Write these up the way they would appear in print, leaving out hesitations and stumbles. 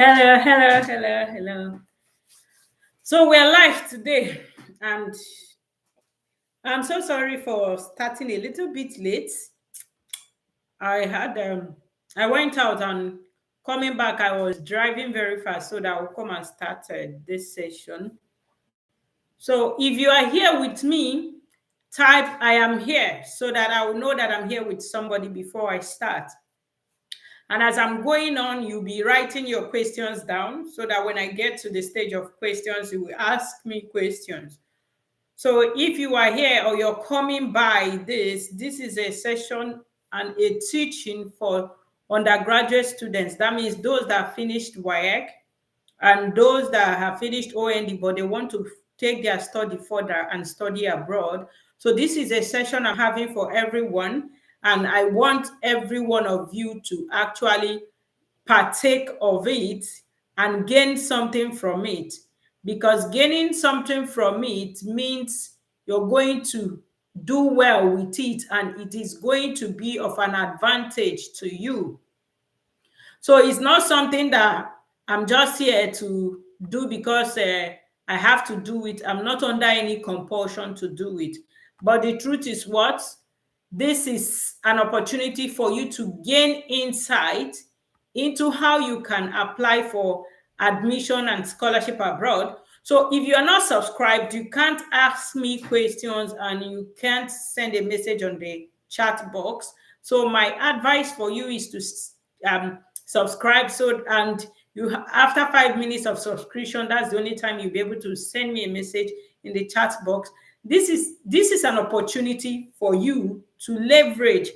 Hello, hello, hello, hello. So we're live today, and I'm so sorry for starting a little bit late. I had I went out and coming back, I was driving very fast so that I will come and start this session. So if you are here with me, type I am here so that I will know that I'm here with somebody before I start. And as I'm going on, you'll be writing your questions down so that when I get to the stage of questions, you will ask me questions. So if you are here or you're coming by this is a session and a teaching for undergraduate students. That means those that finished WIAC and those that have finished OND, but they want to take their study further and study abroad. So this is a session I'm having for everyone, and I want every one of you to actually partake of it and gain something from it, because gaining something from it means you're going to do well with it and it is going to be of an advantage to you. So it's not something that I'm just here to do because I have to do it. I'm not under any compulsion to do it. But the truth is what? This is an opportunity for you to gain insight into how you can apply for admission and scholarship abroad. So if you are not subscribed, you can't ask me questions and you can't send a message on the chat box. So my advice for you is to subscribe. So and you after 5 minutes of subscription, that's the only time you'll be able to send me a message in the chat box. This is an opportunity for you to leverage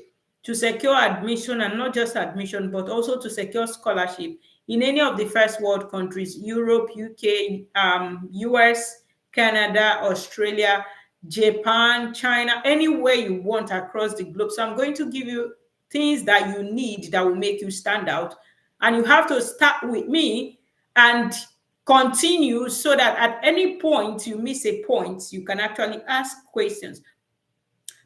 to secure admission, and not just admission, but also to secure scholarship in any of the first world countries: Europe, UK, US, Canada, Australia, Japan, China, anywhere you want across the globe. So I'm going to give you things that you need that will make you stand out. And you have to start with me and continue so that at any point you miss a point, you can actually ask questions.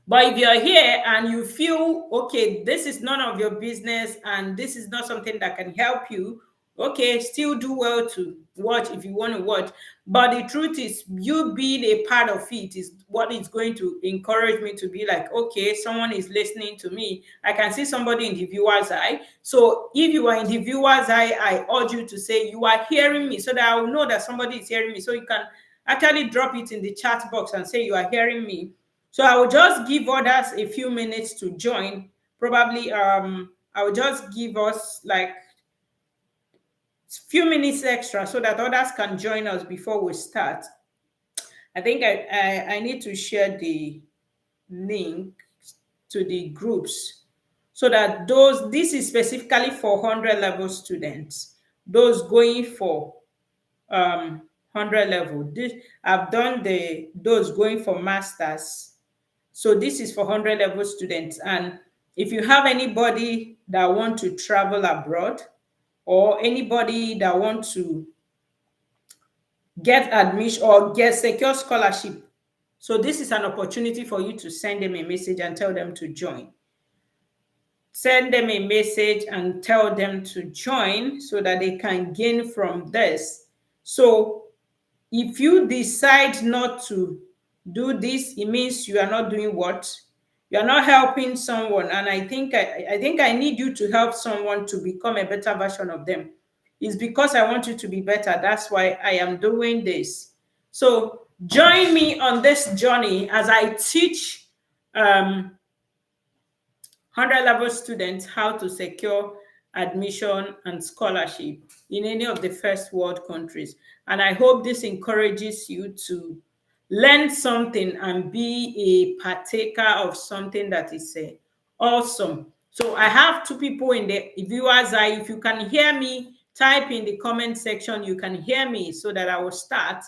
But if you're here and you feel, okay, this is none of your business and this is not something that can help you, okay, still do well to watch if you want to watch. But the truth is, you being a part of it is what is going to encourage me to be like, okay, someone is listening to me. I can see somebody in the viewer's eye. So if you are in the viewer's eye, I urge you to say you are hearing me so that I will know that somebody is hearing me. So you can actually drop it in the chat box and say you are hearing me. So I will just give others a few minutes to join. Probably I will just give us like few minutes extra so that others can join us before we start. I think I need to share the link to the groups so that this is specifically for 100 level students, those going for 100 level. I've done those going for masters. So this is for 100 level students. And if you have anybody that want to travel abroad, or anybody that want to get admission or get secure scholarship, so this is an opportunity for you to send them a message and tell them to join. Send them a message and tell them to join so that they can gain from this. So if you decide not to do this, it means you are not doing what? You are not helping someone. And I think I need you to help someone to become a better version of them. It's because I want you to be better. That's why I am doing this. So join me on this journey as I teach 100 level students how to secure admission and scholarship in any of the first world countries. And I hope this encourages you to learn something and be a partaker of something that is awesome. So I have two people in the viewer's eye. If you can hear me, type in the comment section you can hear me so that I will start,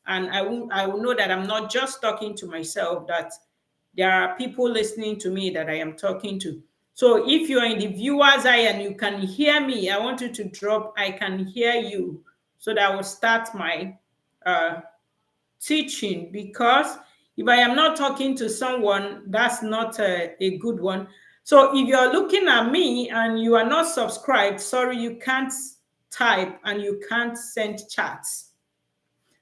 and I will know that I'm not just talking to myself, that there are people listening to me that I am talking to. So if you're in the viewer's eye and you can hear me, I want you to drop I can hear you so that I will start my teaching, because if I am not talking to someone, that's not a good one. So if you're looking at me and you are not subscribed, sorry, you can't type and you can't send chats.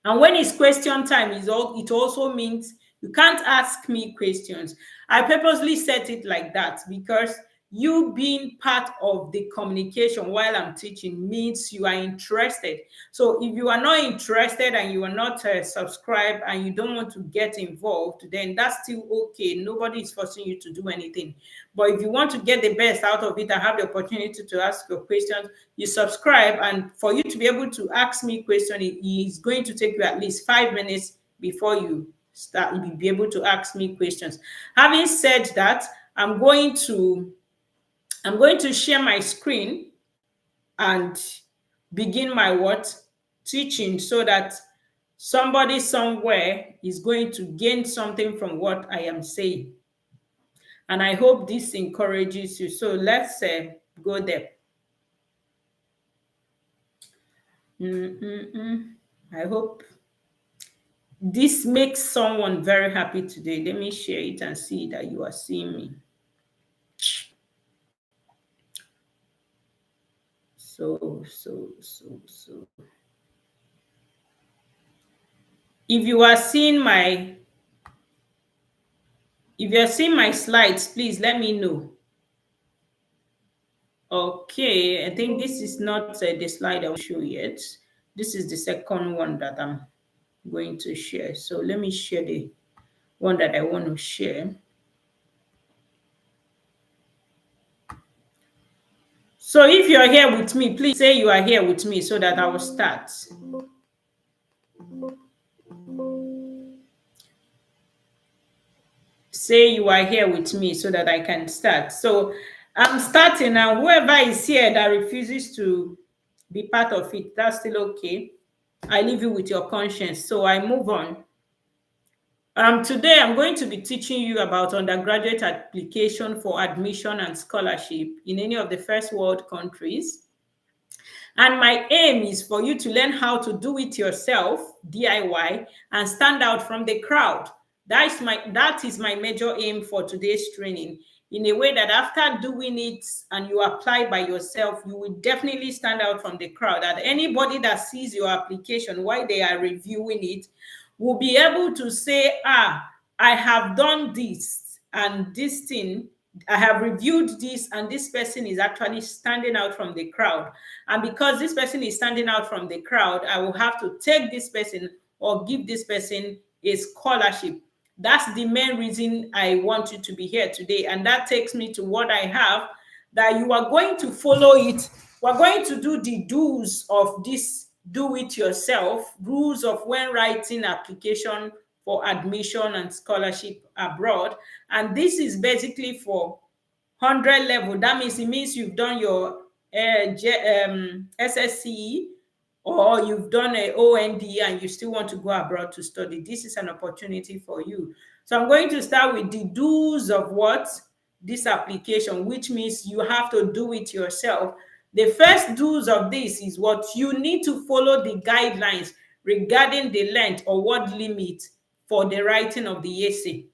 And when it's question time, it also means you can't ask me questions. I purposely set it like that because you being part of the communication while I'm teaching means you are interested. So if you are not interested and you are not subscribed and you don't want to get involved, then that's still okay. Nobody is forcing you to do anything. But if you want to get the best out of it and have the opportunity to ask your questions, you subscribe. And for you to be able to ask me question, it is going to take you at least 5 minutes before you start. You'll be able to ask me questions. Having said that, I'm going to share my screen and begin my what teaching so that somebody somewhere is going to gain something from what I am saying. And I hope this encourages you. So let's go there. I hope this makes someone very happy today. Let me share it and see that you are seeing me. So. If you are seeing my slides, please let me know. Okay, I think this is not the slide I will show yet. This is the second one that I'm going to share. So let me share the one that I want to share. So if you're here with me, please say you are here with me so that I will start. Say you are here with me so that I can start. So I'm starting now. Whoever is here that refuses to be part of it, that's still okay. I leave you with your conscience. So I move on. Today I'm going to be teaching you about undergraduate application for admission and scholarship in any of the first world countries. And my aim is for you to learn how to do it yourself, DIY, and stand out from the crowd. That is my major aim for today's training. In a way that after doing it and you apply by yourself, you will definitely stand out from the crowd. That anybody that sees your application while they are reviewing it will be able to say, I have done this and this thing, I have reviewed this, and this person is actually standing out from the crowd. And because this person is standing out from the crowd, I will have to take this person or give this person a scholarship. That's the main reason I want you to be here today. And that takes me to what I have, that you are going to follow it. We're going to do the do's of this do it yourself, rules of when writing application for admission and scholarship abroad. And this is basically for 100 level. That means you've done your SSCE, or you've done a OND and you still want to go abroad to study. This is an opportunity for you. So I'm going to start with the do's of what? This application, which means you have to do it yourself. The first do's of this is what you need to follow the guidelines regarding the length or word limit for the writing of the essay.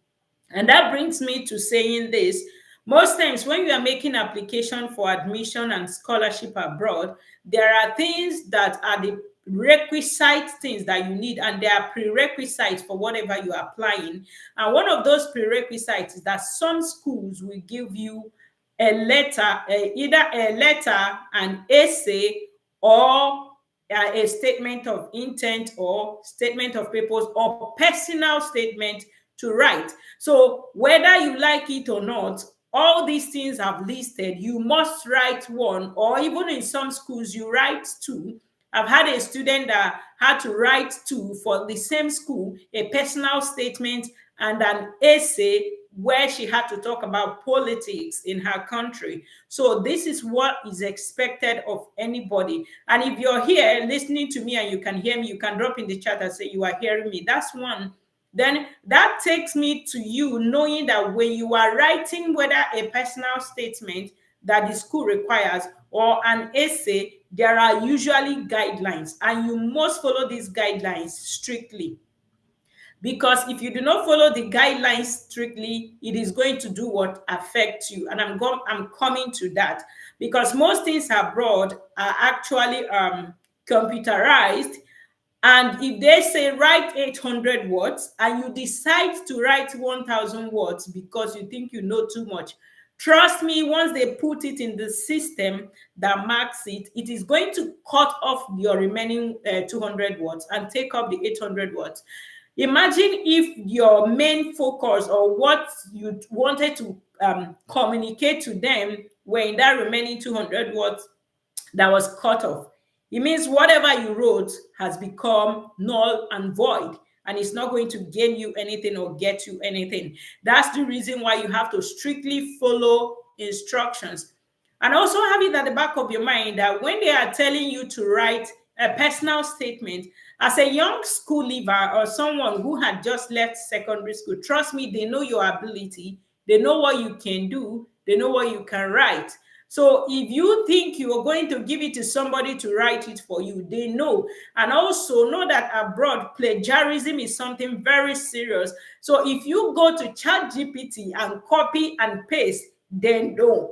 And that brings me to saying this. Most times when you are making application for admission and scholarship abroad, there are things that are the requisite things that you need, and there are prerequisites for whatever you are applying. And one of those prerequisites is that some schools will give you a letter, either a letter, an essay, or a statement of intent or statement of purpose or personal statement to write. So whether you like it or not, all these things I've listed, you must write one, or even in some schools, you write two. I've had a student that had to write two for the same school, a personal statement and an essay where she had to talk about politics in her country. So this is what is expected of anybody. And if you're here listening to me and you can hear me, you can drop in the chat and say you are hearing me. That's one. Then that takes me to you knowing that when you are writing whether a personal statement that the school requires or an essay, there are usually guidelines, and you must follow these guidelines strictly. because if you do not follow the guidelines strictly, it is going to do what affect you. And I'm coming to that, because most things abroad are actually computerized. And if they say write 800 words and you decide to write 1000 words because you think you know too much, trust me, once they put it in the system that marks it, it is going to cut off your remaining 200 words and take up the 800 words. Imagine if your main focus or what you wanted to communicate to them were in that remaining 200 words that was cut off. It means whatever you wrote has become null and void, and it's not going to gain you anything or get you anything. That's the reason why you have to strictly follow instructions. And also have it at the back of your mind that when they are telling you to write a personal statement, as a young school leaver or someone who had just left secondary school, trust me, they know your ability, they know what you can do, they know what you can write. So if you think you are going to give it to somebody to write it for you, they know. And also know that abroad, plagiarism is something very serious. So if you go to ChatGPT and copy and paste, then don't.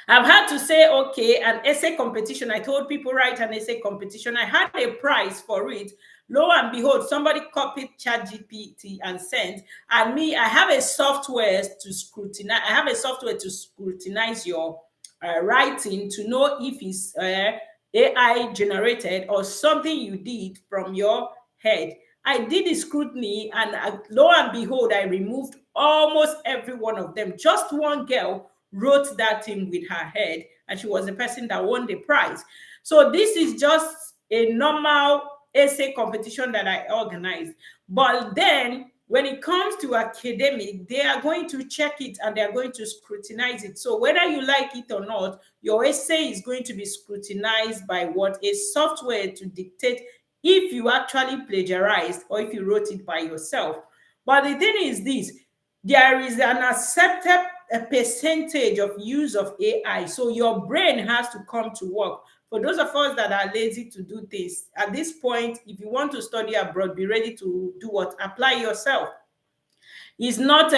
I've had to say, okay, an essay competition. I told people write an essay competition. I had a prize for it. Lo and behold, somebody copied ChatGPT and sent. And me, I have a software to scrutinize. I have a software to scrutinize your writing to know if it's AI generated or something you did from your head. I did the scrutiny, and lo and behold, I removed almost every one of them. Just one girl wrote that thing with her head, and she was the person that won the prize. So this is just a normal essay competition that I organized. But then when it comes to academic, they are going to check it and they are going to scrutinize it. So whether you like it or not, your essay is going to be scrutinized by what? A software to dictate if you actually plagiarized or if you wrote it by yourself. But the thing is this, there is an accepted percentage of use of AI. So your brain has to come to work. For those of us that are lazy to do this, at this point, if you want to study abroad, be ready to do what? Apply yourself. It's not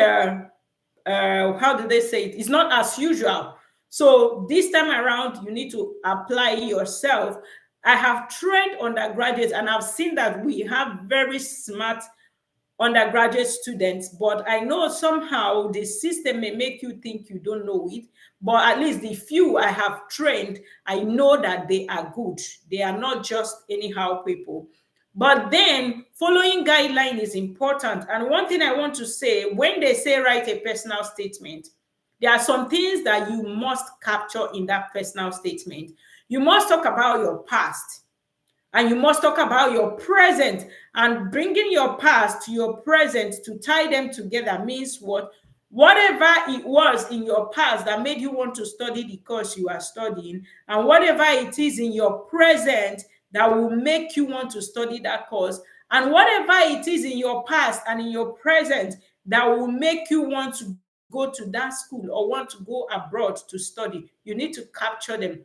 how do they say it? It's not as usual. So this time around, you need to apply yourself. I have trained undergraduates and I've seen that we have very smart undergraduate students, but I know somehow the system may make you think you don't know it. But at least the few I have trained, I know that they are good. They are not just anyhow people. But then following guideline is important. And one thing I want to say, when they say write a personal statement, there are some things that you must capture in that personal statement. You must talk about your past, and you must talk about your present. And bringing your past to your present to tie them together means what? Whatever it was in your past that made you want to study the course you are studying, and whatever it is in your present that will make you want to study that course, and whatever it is in your past and in your present that will make you want to go to that school or want to go abroad to study, you need to capture them.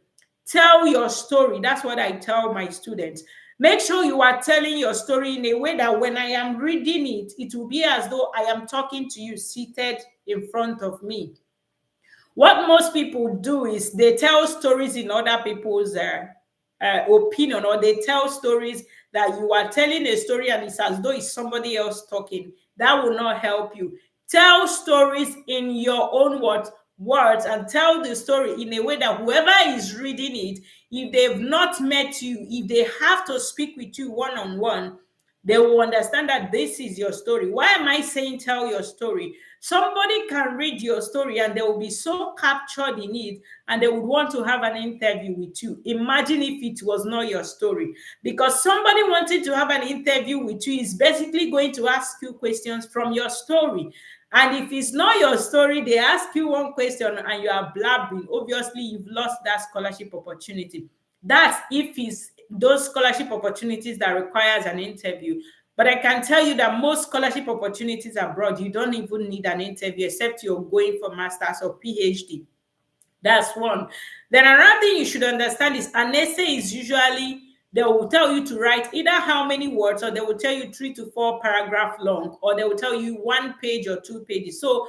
Tell your story. That's what I tell my students. Make sure you are telling your story in a way that when I am reading it, it will be as though I am talking to you seated in front of me. What most people do is they tell stories in other people's opinion, or they tell stories that you are telling a story and it's as though it's somebody else talking. That will not help you. Tell stories in your own words, and tell the story in a way that whoever is reading it, if they've not met you, if they have to speak with you one-on-one, they will understand that this is your story. Why am I saying tell your story? Somebody can read your story and they will be so captured in it and they would want to have an interview with you. Imagine if it was not your story. Because somebody wanting to have an interview with you is basically going to ask you questions from your story. And if it's not your story, they ask you one question and you are blabbing. Obviously, you've lost that scholarship opportunity. That's if it's those scholarship opportunities that requires an interview. But I can tell you that most scholarship opportunities abroad, you don't even need an interview except you're going for master's or PhD. That's one. Then another thing you should understand is an essay is usually They will tell you to write either how many words, or they will tell you 3 to 4 paragraph long, or they will tell you 1 page or 2 pages. So,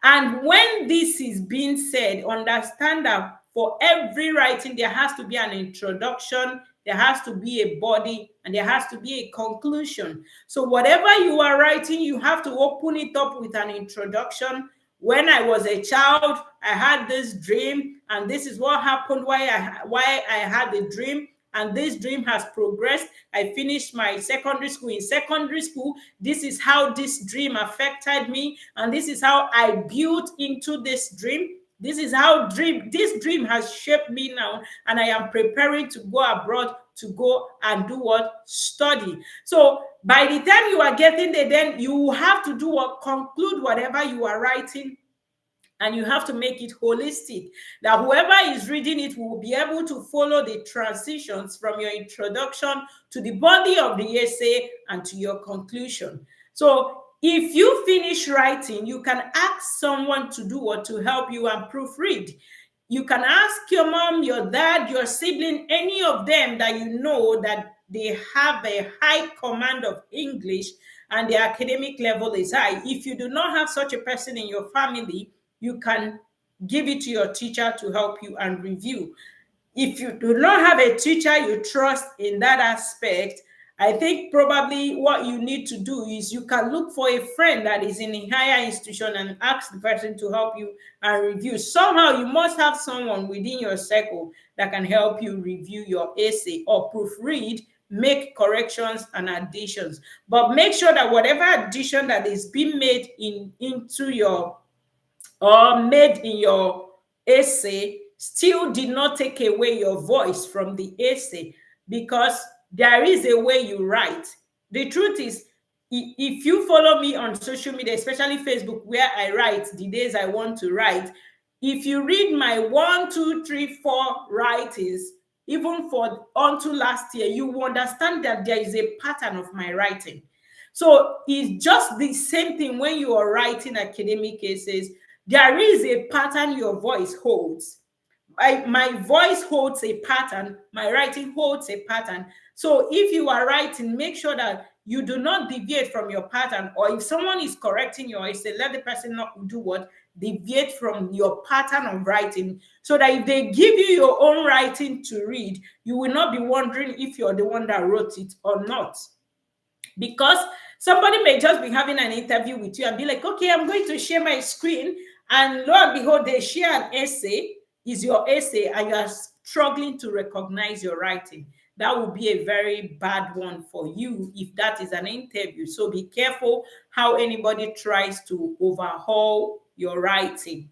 and when this is being said, understand that for every writing, there has to be an introduction, there has to be a body, and there has to be a conclusion. So, whatever you are writing, you have to open it up with an introduction. When I was a child, I had this dream, and this is what happened, why I had the dream, and this dream has progressed. I finished my secondary school. In secondary school, this is how this dream affected me, and this is how I built into this dream. This is how this dream has shaped me now, and I am preparing to go abroad to go and do what? Study. So by the time you are getting there, then you have to do what? Conclude whatever you are writing, and you have to make it holistic, that whoever is reading it will be able to follow the transitions from your introduction to the body of the essay and to your conclusion. So if you finish writing, you can ask someone to do what? To help you and proofread. You can ask your mom, your dad, your sibling, any of them that you know that they have a high command of English and their academic level is high. If you do not have such a person in your family, you can give it to your teacher to help you and review. If you do not have a teacher you trust in that aspect, I think probably what you need to do is you can look for a friend that is in a higher institution and ask the person to help you and review. Somehow you must have someone within your circle that can help you review your essay or proofread, make corrections and additions. But make sure that whatever addition that is being made into your or made in your essay still did not take away your voice from the essay, because there is a way you write. The truth is, if you follow me on social media, especially Facebook, where I write the days I want to write, if you read my 1, 2, 3, 4 writings, even for until last year, you will understand that there is a pattern of my writing. So it's just the same thing when you are writing academic essays. There is a pattern your voice holds. My voice holds a pattern, my writing holds a pattern. So if you are writing, make sure that you do not deviate from your pattern, or if someone is correcting your essay, let the person not do what? Deviate from your pattern of writing, so that if they give you your own writing to read, you will not be wondering if you're the one that wrote it or not. Because somebody may just be having an interview with you and be like, okay, I'm going to share my screen, and lo and behold, they share an essay, is your essay, and you are struggling to recognize your writing. That will be a very bad one for you if that is an interview. So be careful how anybody tries to overhaul your writing.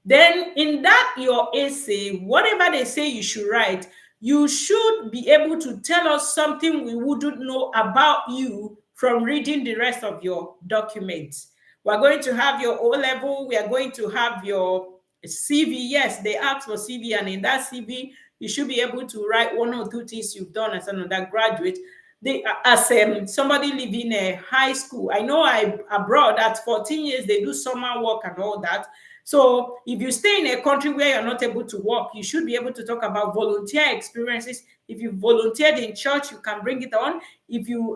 Then in that your essay, whatever they say you should write, you should be able to tell us something we wouldn't know about you from reading the rest of your documents. We're going to have your O level, we are going to have your CV. Yes, they ask for CV, and in that CV, you should be able to write 1 or 2 things you've done as an undergraduate. As somebody living a high school, I know abroad at 14 years, they do summer work and all that. So if you stay in a country where you're not able to work, you should be able to talk about volunteer experiences. If you volunteered in church, you can bring it on. If you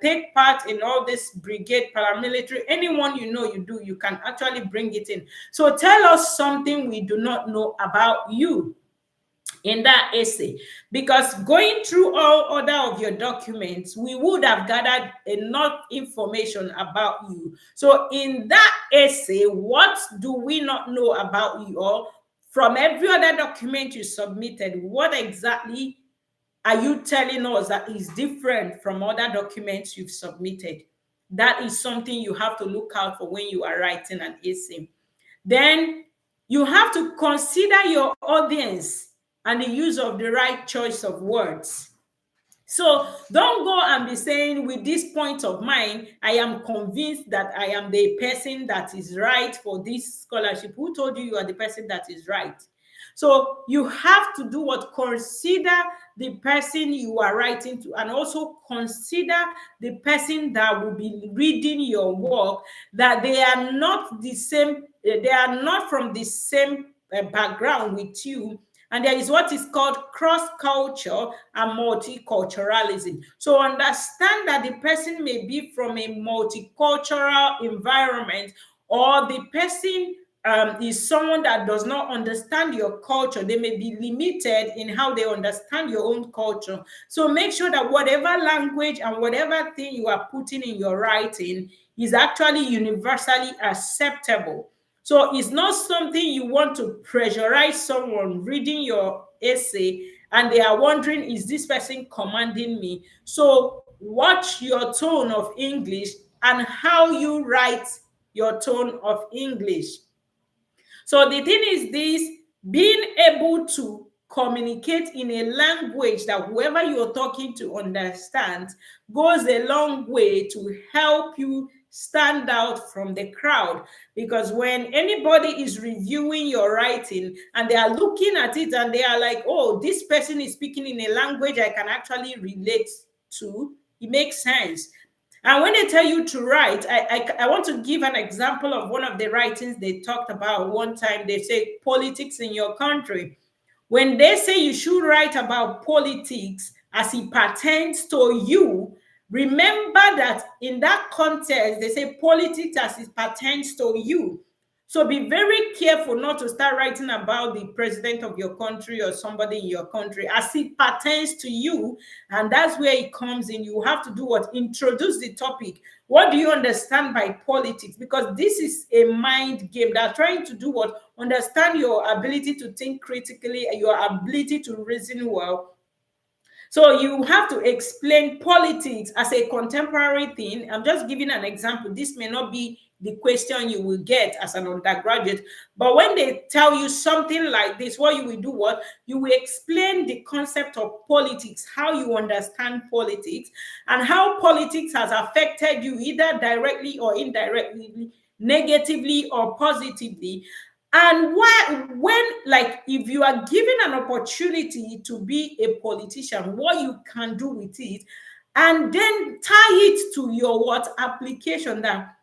take part in all this brigade, paramilitary, anyone you know you do, you can actually bring it in. So tell us something we do not know about you in that essay, because going through all other of your documents, we would have gathered enough information about you. So in that essay, what do we not know about you? Or from every other document you submitted, what exactly are you telling us that is different from other documents you've submitted? That is something you have to look out for when you are writing an essay. Then you have to consider your audience and the use of the right choice of words. So don't go and be saying, with this point of mine, I am convinced that I am the person that is right for this scholarship. Who told you are the person that is right? So you have to do what? Consider the person you are writing to, and also consider the person that will be reading your work, that they are not the same, they are not from the same background with you, And there is what is called cross-culture and multiculturalism. So understand that the person may be from a multicultural environment, or the person is someone that does not understand your culture. They may be limited in how they understand your own culture. So make sure that whatever language and whatever thing you are putting in your writing is actually universally acceptable. So it's not something you want to pressurize someone reading your essay and they are wondering, is this person commanding me? So watch your tone of English and how you write your tone of English. So the thing is this: being able to communicate in a language that whoever you're talking to understands goes a long way to help you stand out from the crowd. Because when anybody is reviewing your writing and they are looking at it and they are like, oh, this person is speaking in a language I can actually relate to, it makes sense. And when they tell you to write, I want to give an example of one of the writings they talked about one time. They say politics in your country. When they say you should write about politics as it pertains to you, remember that in that context, they say politics as it pertains to you. So be very careful not to start writing about the president of your country or somebody in your country as it pertains to you. And that's where it comes in. You have to do what? Introduce the topic. What do you understand by politics? Because this is a mind game. They're trying to do what? Understand your ability to think critically, your ability to reason well. So you have to explain politics as a contemporary thing. I'm just giving an example. This may not be the question you will get as an undergraduate, but when they tell you something like this, what you will do, what you will explain the concept of politics, how you understand politics, and how politics has affected you either directly or indirectly, negatively or positively. And why, when, like, if you are given an opportunity to be a politician, what you can do with it, and then tie it to your what application. That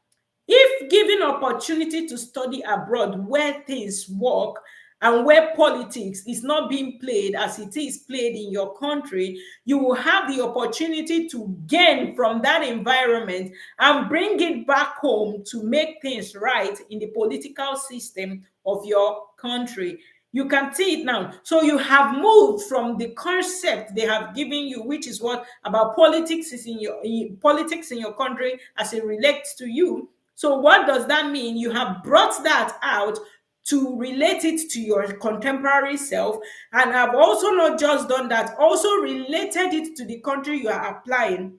if given opportunity to study abroad where things work and where politics is not being played as it is played in your country, you will have the opportunity to gain from that environment and bring it back home to make things right in the political system of your country. You can see it now. So you have moved from the concept they have given you, which is what about politics is in your politics in your country as it relates to you. So what does that mean? You have brought that out to relate it to your contemporary self, and have also not just done that, also related it to the country you are applying,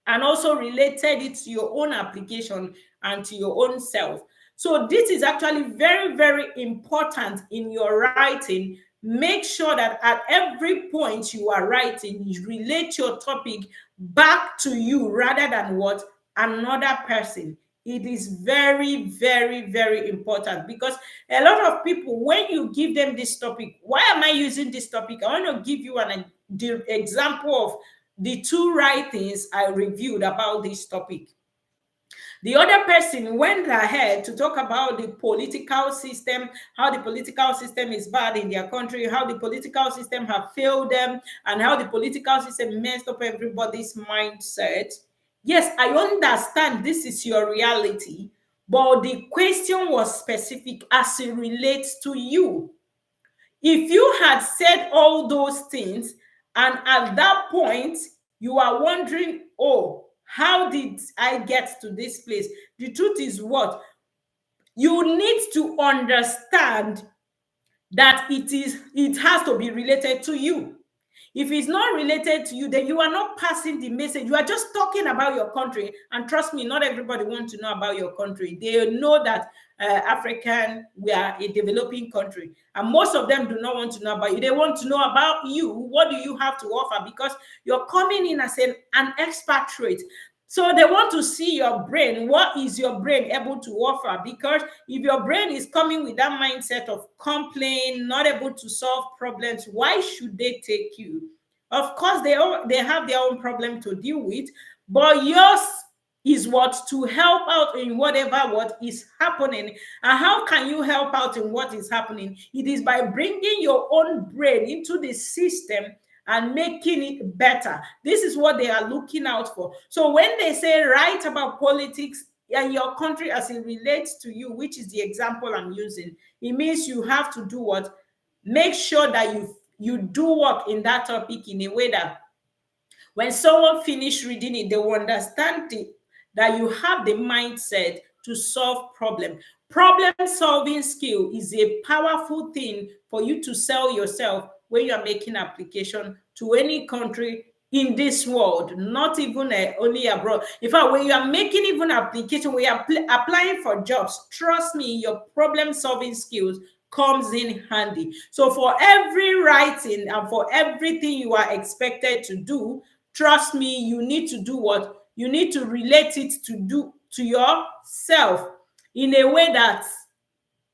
and also related it to your own application and to your own self. So this is actually very, very important in your writing. Make sure that at every point you are writing, you relate your topic back to you rather than what another person. It is very, very, very important, because a lot of people, when you give them this topic, why am I using this topic? I want to give you an example of the two writings I reviewed about this topic. The other person went ahead to talk about the political system, how the political system is bad in their country, how the political system have failed them, and how the political system messed up everybody's mindset. Yes, I understand this is your reality, but the question was specific as it relates to you. If you had said all those things, and at that point you are wondering, oh, how did I get to this place? The truth is what? You need to understand that it has to be related to you. If it's not related to you, then you are not passing the message. You are just talking about your country. And trust me, not everybody wants to know about your country. They know that we are a developing country. And most of them do not want to know about you. They want to know about you. What do you have to offer? Because you're coming in as an expatriate. So they want to see your brain. What is your brain able to offer? Because if your brain is coming with that mindset of complaint, not able to solve problems, why should they take you? Of course, they have their own problem to deal with, but yours is what? To help out in whatever what is happening. And how can you help out in what is happening? It is by bringing your own brain into the system and making it better. This is what they are looking out for. So when they say write about politics and your country as it relates to you, which is the example I'm using, it means you have to do what? Make sure that you do work in that topic in a way that when someone finish reading it, they will understand that you have the mindset to solve problem. Problem solving skill is a powerful thing for you to sell yourself when you are making application to any country in this world, not even only abroad. In fact, when you are making even application, when you are applying for jobs, trust me, your problem solving skills comes in handy. So for every writing and for everything you are expected to do, trust me, you need to do what? You need to relate it to yourself in a way that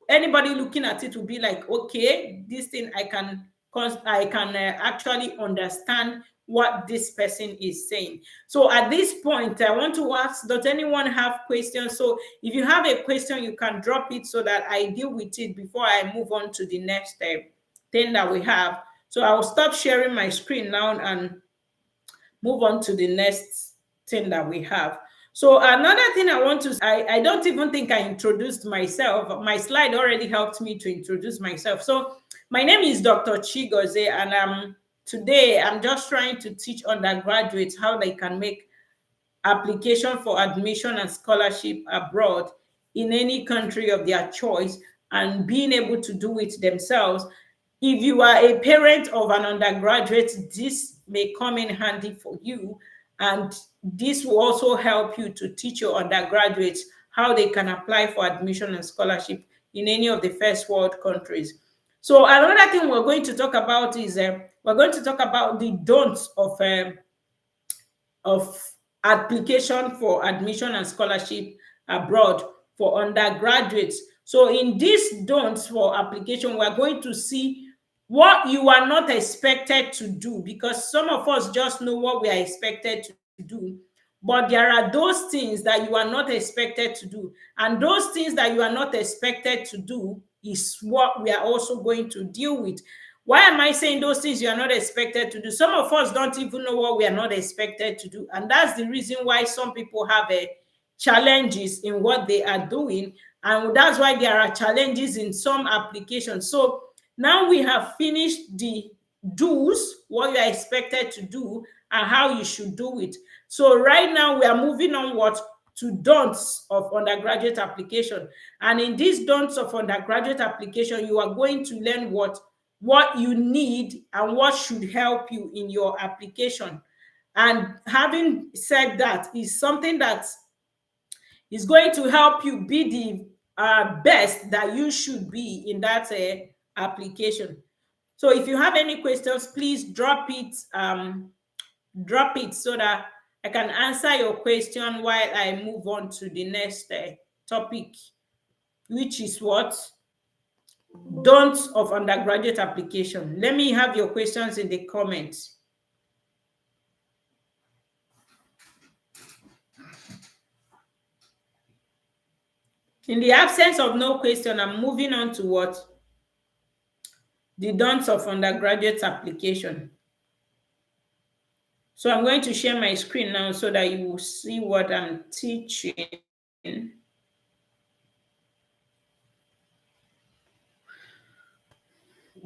anybody looking at it will be like, okay, this thing I can actually understand what this person is saying. So at this point, I want to ask, does anyone have questions? So if you have a question, you can drop it so that I deal with it before I move on to the next thing that we have. So I will stop sharing my screen now and move on to the next thing that we have. So another thing I want to, I don't even think I introduced myself. My slide already helped me to introduce myself. So my name is Dr. Chigozie, and today I'm just trying to teach undergraduates how they can make application for admission and scholarship abroad in any country of their choice and being able to do it themselves. If you are a parent of an undergraduate, this may come in handy for you, and this will also help you to teach your undergraduates how they can apply for admission and scholarship in any of the first world countries. So another thing we're going to talk about is we're going to talk about the don'ts of application for admission and scholarship abroad for undergraduates. So in these don'ts for application, we're going to see what you are not expected to do, because some of us just know what we are expected to do. But there are those things that you are not expected to do. And those things that you are not expected to do is what we are also going to deal with. Why am I saying those things you are not expected to do? Some of us don't even know what we are not expected to do. And that's the reason why some people have challenges in what they are doing. And that's why there are challenges in some applications. So now we have finished the do's, what you are expected to do, and how you should do it. So right now we are moving on to don'ts of undergraduate application. And in these don'ts of undergraduate application, you are going to learn what you need and what should help you in your application. And having said that, is something that is going to help you be the best that you should be in that application. So if you have any questions, please drop it so that I can answer your question while I move on to the next topic, which is what? Don'ts of undergraduate application. Let me have your questions in the comments. In the absence of no question, I'm moving on to what? The don'ts of undergraduate application. So I'm going to share my screen now so that you will see what I'm teaching.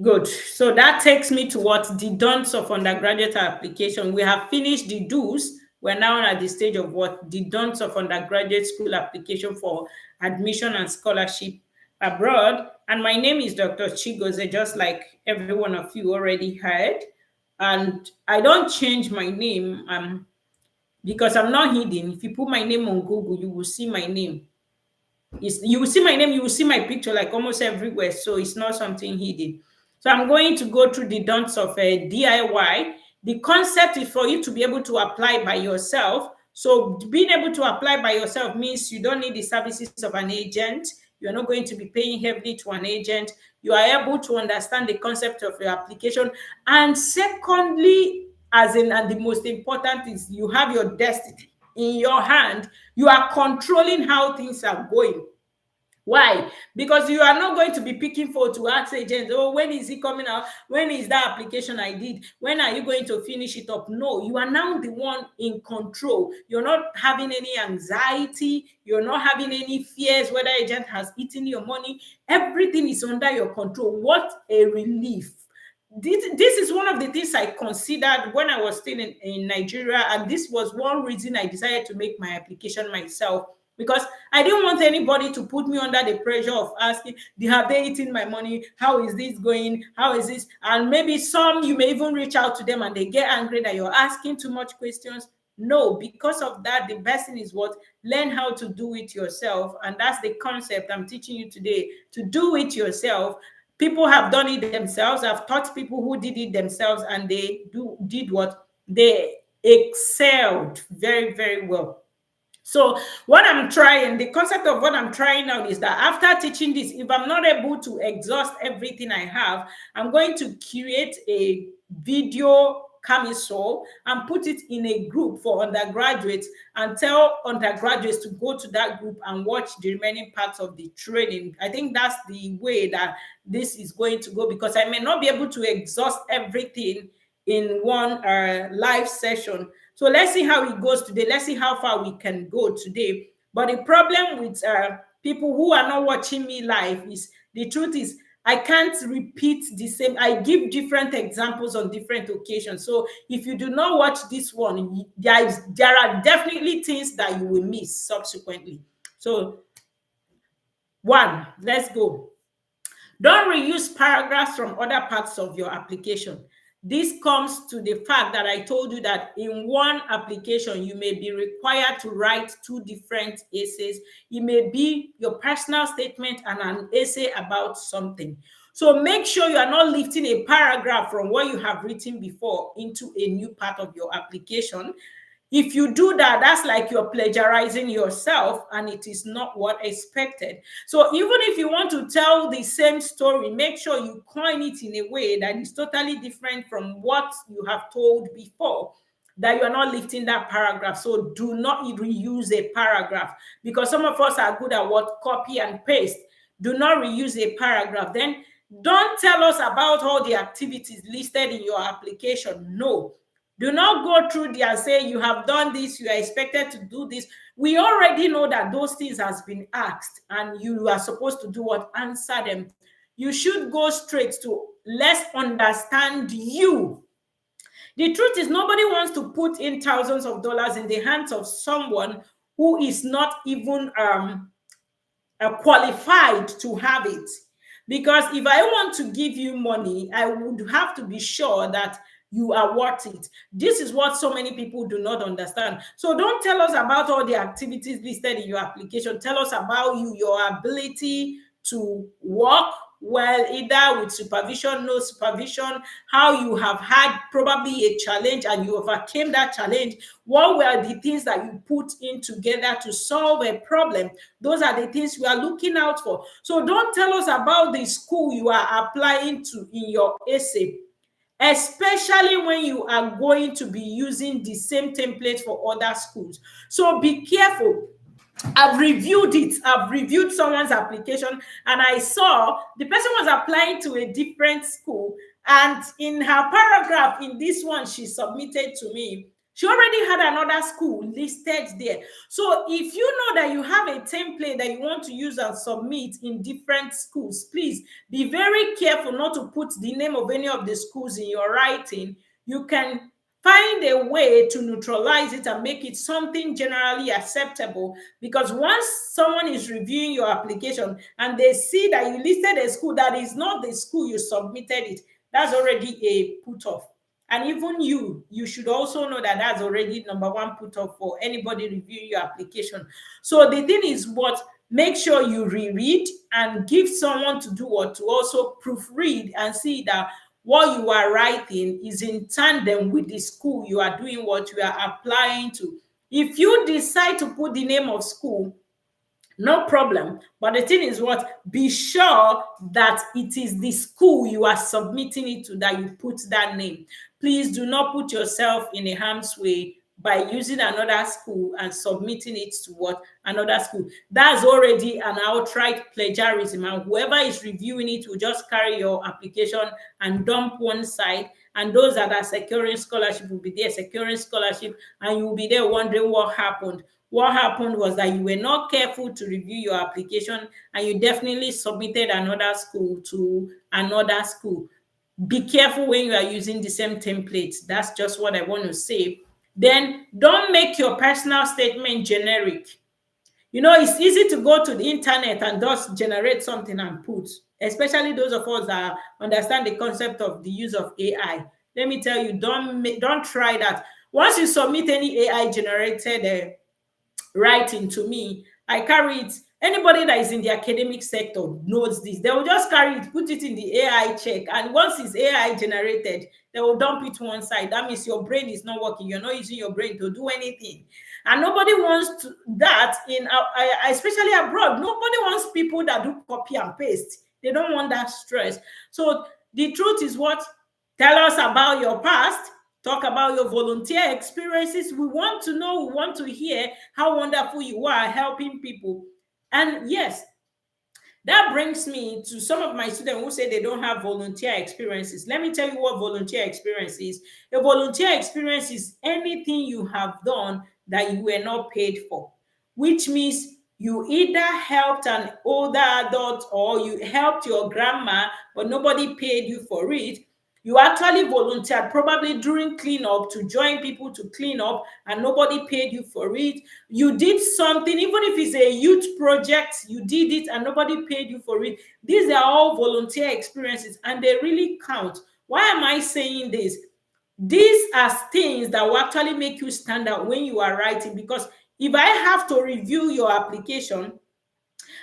Good. So that takes me to what? The don'ts of undergraduate application. We have finished the do's. We're now at the stage of what? The don'ts of undergraduate school application for admission and scholarship abroad. And my name is Dr. Chigozie, just like every one of you already heard. And I don't change my name because I'm not hidden. If you put my name on Google, you will see my name. You will see my name, you will see my picture like almost everywhere. So it's not something hidden. So I'm going to go through the don'ts of DIY. The concept is for you to be able to apply by yourself. So being able to apply by yourself means you don't need the services of an agent. You're not going to be paying heavily to an agent. You are able to understand the concept of your application. And secondly, and the most important is you have your destiny. in your hand, you are controlling how things are going. Why? Because you are not going to be picking for to ask agents, oh, when is it coming out? When is that application I did? When are you going to finish it up? No, you are now the one in control. You're not having any anxiety. You're not having any fears whether agent has eaten your money. Everything is under your control. What a relief. This is one of the things I considered when I was still in Nigeria, and this was one reason I decided to make my application myself, because I didn't want anybody to put me under the pressure of asking, have they eaten my money? How is this going? How is this? And maybe some, you may even reach out to them and they get angry that you're asking too much questions. No, because of that, the best thing is what? Learn how to do it yourself. And that's the concept I'm teaching you today, to do it yourself. People have done it themselves. I've taught people who did it themselves, and they did what? They excelled very, very well. So what I'm trying, the concept of what I'm trying now is that after teaching this, if I'm not able to exhaust everything I have, I'm going to create a video camisole and put it in a group for undergraduates and tell undergraduates to go to that group and watch the remaining parts of the training. I think that's the way that this is going to go, because I may not be able to exhaust everything in one live session. So let's see how it goes today. Let's see how far we can go today. But the problem with people who are not watching me live is, the truth is, I can't repeat the same. I give different examples on different occasions. So if you do not watch this one, there are definitely things that you will miss subsequently. So one, let's go. Don't reuse paragraphs from other parts of your application. This comes to the fact that I told you that in one application, you may be required to write two different essays. It may be your personal statement and an essay about something. So make sure you are not lifting a paragraph from what you have written before into a new part of your application. If you do that, that's like you're plagiarizing yourself, and it is not what expected. So even if you want to tell the same story, make sure you coin it in a way that is totally different from what you have told before, that you are not lifting that paragraph. So do not reuse a paragraph, because some of us are good at what? Copy and paste. Do not reuse a paragraph. Then don't tell us about all the activities listed in your application. No. Do not go through there and say you have done this, you are expected to do this. We already know that those things has been asked, and you are supposed to do what? Answer them. You should go straight to, let's understand you. The truth is, nobody wants to put in thousands of dollars in the hands of someone who is not even qualified to have it. Because if I want to give you money, I would have to be sure that you are worth it. This is what so many people do not understand. So don't tell us about all the activities listed in your application. Tell us about you, your ability to work well, either with supervision, no supervision, how you have had probably a challenge and you overcame that challenge. What were the things that you put in together to solve a problem? Those are the things we are looking out for. So don't tell us about the school you are applying to in your essay, especially when you are going to be using the same template for other schools. So be careful. I've reviewed it. I've reviewed someone's application, and I saw the person was applying to a different school. And in her paragraph, in this one she submitted to me, she already had another school listed there. So if you know that you have a template that you want to use and submit in different schools, please be very careful not to put the name of any of the schools in your writing. You can find a way to neutralize it and make it something generally acceptable, because once someone is reviewing your application and they see that you listed a school that is not the school you submitted it, that's already a put off. And even you should also know that that's already number one put off for anybody reviewing your application. So the thing is, what? Make sure you reread and give someone to do what? To also proofread and see that what you are writing is in tandem with the school you are doing what you are applying to. If you decide to put the name of school, no problem. But the thing is what? Be sure that it is the school you are submitting it to that you put that name. Please do not put yourself in a harm's way by using another school and submitting it to what another school. That's already an outright plagiarism, and whoever is reviewing it will just carry your application and dump one side, and those that are securing scholarship will be there securing scholarship, and you will be there wondering what happened. What happened was that you were not careful to review your application, and you definitely submitted another school to another school. Be careful when you are using the same template. That's just what I want to say. Then don't make your personal statement generic. It's easy to go to the internet and just generate something and put, especially those of us that understand the concept of the use of AI. Let me tell you, don't try that. Once you submit any AI generated writing to me, I carry it. Anybody that is in the academic sector knows this. They will just carry it, put it in the AI check, and once it's AI generated, they will dump it one side. That means your brain is not working. You're not using your brain to do anything, and nobody wants that especially abroad. Nobody wants people that do copy and paste. They don't want that stress. So the truth is what? Tell us about your past. Talk about your volunteer experiences. We want to know, we want to hear how wonderful you are helping people. And yes, that brings me to some of my students who say they don't have volunteer experiences. Let me tell you what volunteer experience is. A volunteer experience is anything you have done that you were not paid for, which means you either helped an older adult or you helped your grandma, but nobody paid you for it. You actually volunteered, probably during cleanup, to join people to clean up, and nobody paid you for it. You did something, even if it's a youth project, you did it and nobody paid you for it. These are all volunteer experiences, and they really count. Why am I saying this? These are things that will actually make you stand out when you are writing, because if I have to review your application,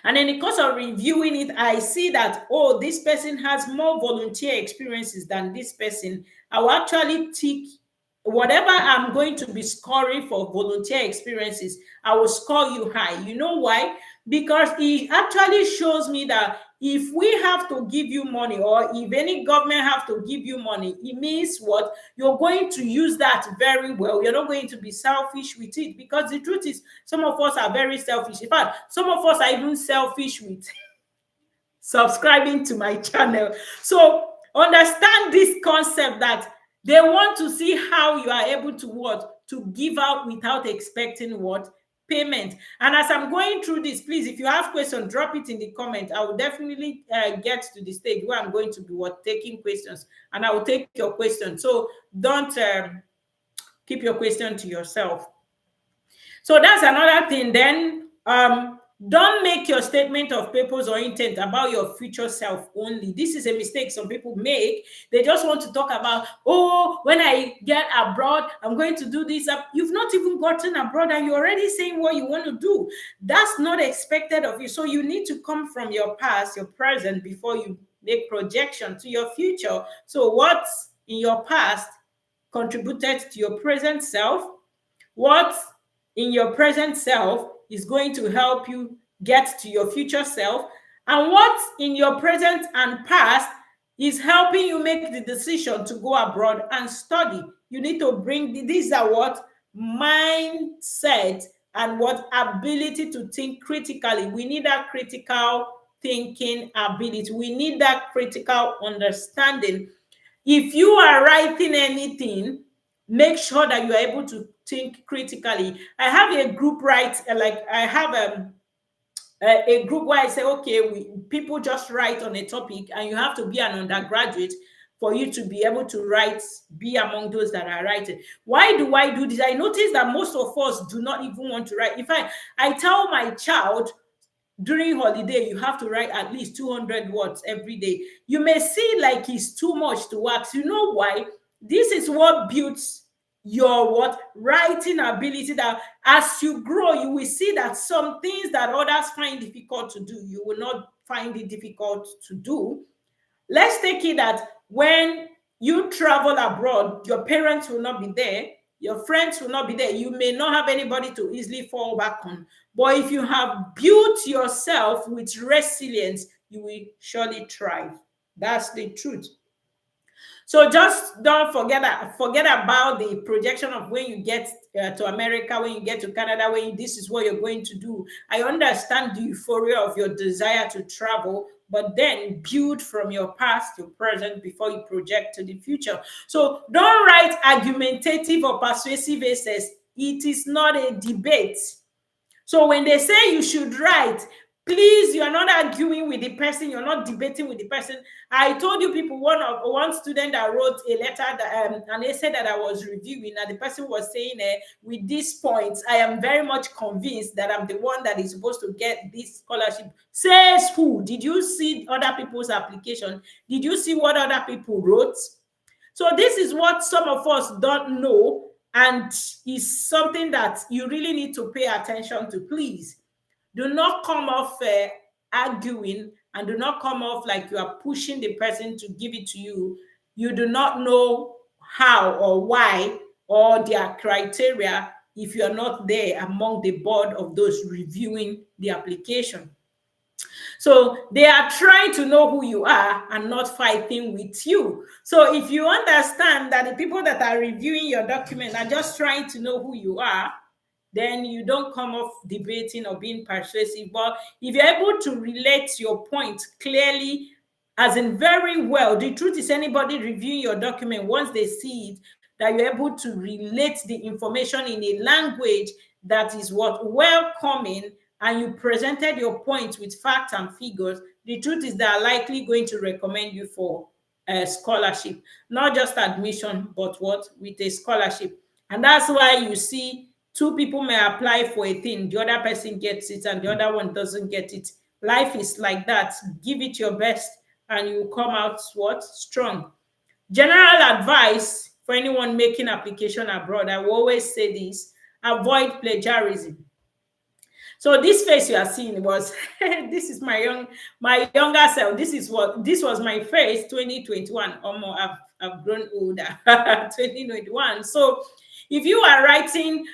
and in the course of reviewing it, I see that, oh, this person has more volunteer experiences than this person. I will actually tick whatever I'm going to be scoring for volunteer experiences. I will score you high. You know why? Because it actually shows me that if we have to give you money, or if any government have to give you money, it means what? You're going to use that very well. You're not going to be selfish with it, because the truth is, some of us are very selfish. In fact, some of us are even selfish with subscribing to my channel. So understand this concept that they want to see how you are able to what? To give out without expecting what? Payment. And as I'm going through this, please, if you have questions, drop it in the comment. I will definitely get to the stage where I'm going to be taking questions, and I will take your questions. So don't keep your question to yourself. So that's another thing. Then don't make your statement of purpose or intent about your future self only. This is a mistake some people make. They just want to talk about, oh, when I get abroad, I'm going to do this. You've not even gotten abroad, and you're already saying what you want to do. That's not expected of you. So you need to come from your past, your present, before you make projection to your future. So what's in your past contributed to your present self? What in your present self is going to help you get to your future self? And what in your present and past is helping you make the decision to go abroad and study? You need to bring these are what? Mindset and what? Ability to think critically. We need that critical thinking ability. We need that critical understanding. If you are writing anything, make sure that you are able to think critically. I have a group I have a group where I say, okay, people just write on a topic, and you have to be an undergraduate for you to be able to write, be among those that are writing. Why do I do this? I notice that most of us do not even want to write. In fact, I tell my child, during holiday, you have to write at least 200 words every day. You may see like it's too much to wax. You know why? This is what builds your what? Writing ability, that as you grow, you will see that some things that others find difficult to do, you will not find it difficult to do. Let's take it that when you travel abroad, your parents will not be there, your friends will not be there, you may not have anybody to easily fall back on. But if you have built yourself with resilience, you will surely thrive. That's the truth. So just don't forget about the projection of when you get to America, when you get to Canada, this is what you're going to do. I understand the euphoria of your desire to travel, but then build from your past to present before you project to the future. So don't write argumentative or persuasive essays. It is not a debate. So when they say you should write, please, you're not arguing with the person, you're not debating with the person. I told you people, one student that wrote a letter, an essay that I was reviewing, and the person was saying, with these points, I am very much convinced that I'm the one that is supposed to get this scholarship. Says who? Did you see other people's application? Did you see what other people wrote? So this is what some of us don't know, and is something that you really need to pay attention to. Please do not come off arguing, and do not come off like you are pushing the person to give it to you. You do not know how or why or their criteria if you are not there among the board of those reviewing the application. So they are trying to know who you are and not fighting with you. So if you understand that the people that are reviewing your document are just trying to know who you are, then you don't come off debating or being persuasive. But if you're able to relate your point clearly, as in very well, the truth is, anybody reviewing your document, once they see it, that you're able to relate the information in a language that is what welcoming, and you presented your point with facts and figures, the truth is they are likely going to recommend you for a scholarship, not just admission, but what, with a scholarship. And that's why you see two people may apply for a thing, the other person gets it and the other one doesn't get it. Life is like that. Give it your best and you come out what, strong. General advice for anyone making application abroad, I will always say this: avoid plagiarism. So this face you are seeing was this is my younger self. This was my face 2021. I've grown older. 2021. So if you are writing,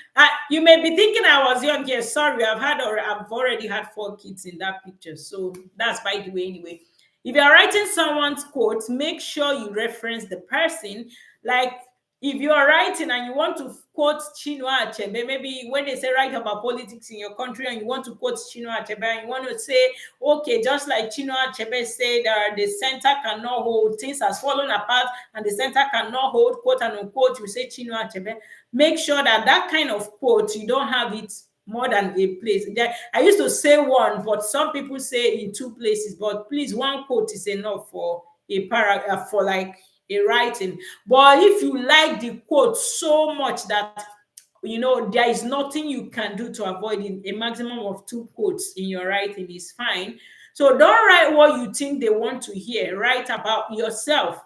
you may be thinking I was young. Yes, sorry, I've already had 4 kids in that picture. So that's by the way anyway. If you're writing someone's quote, make sure you reference the person. Like if you are writing and you want to quote Chinua Achebe, maybe when they say write about politics in your country and you want to quote Chinua Achebe, and you want to say, okay, just like Chinua Achebe said, the center cannot hold, things has fallen apart and the center cannot hold, quote and unquote, you say Chinua Achebe. Make sure that that kind of quote, you don't have it more than a place. I used to say one, but some people say in 2 places, but please, one quote is enough for a paragraph, for like a writing. But if you like the quote so much that there is nothing you can do to avoid it, a maximum of 2 quotes in your writing is fine. So don't write what you think they want to hear. Write about yourself.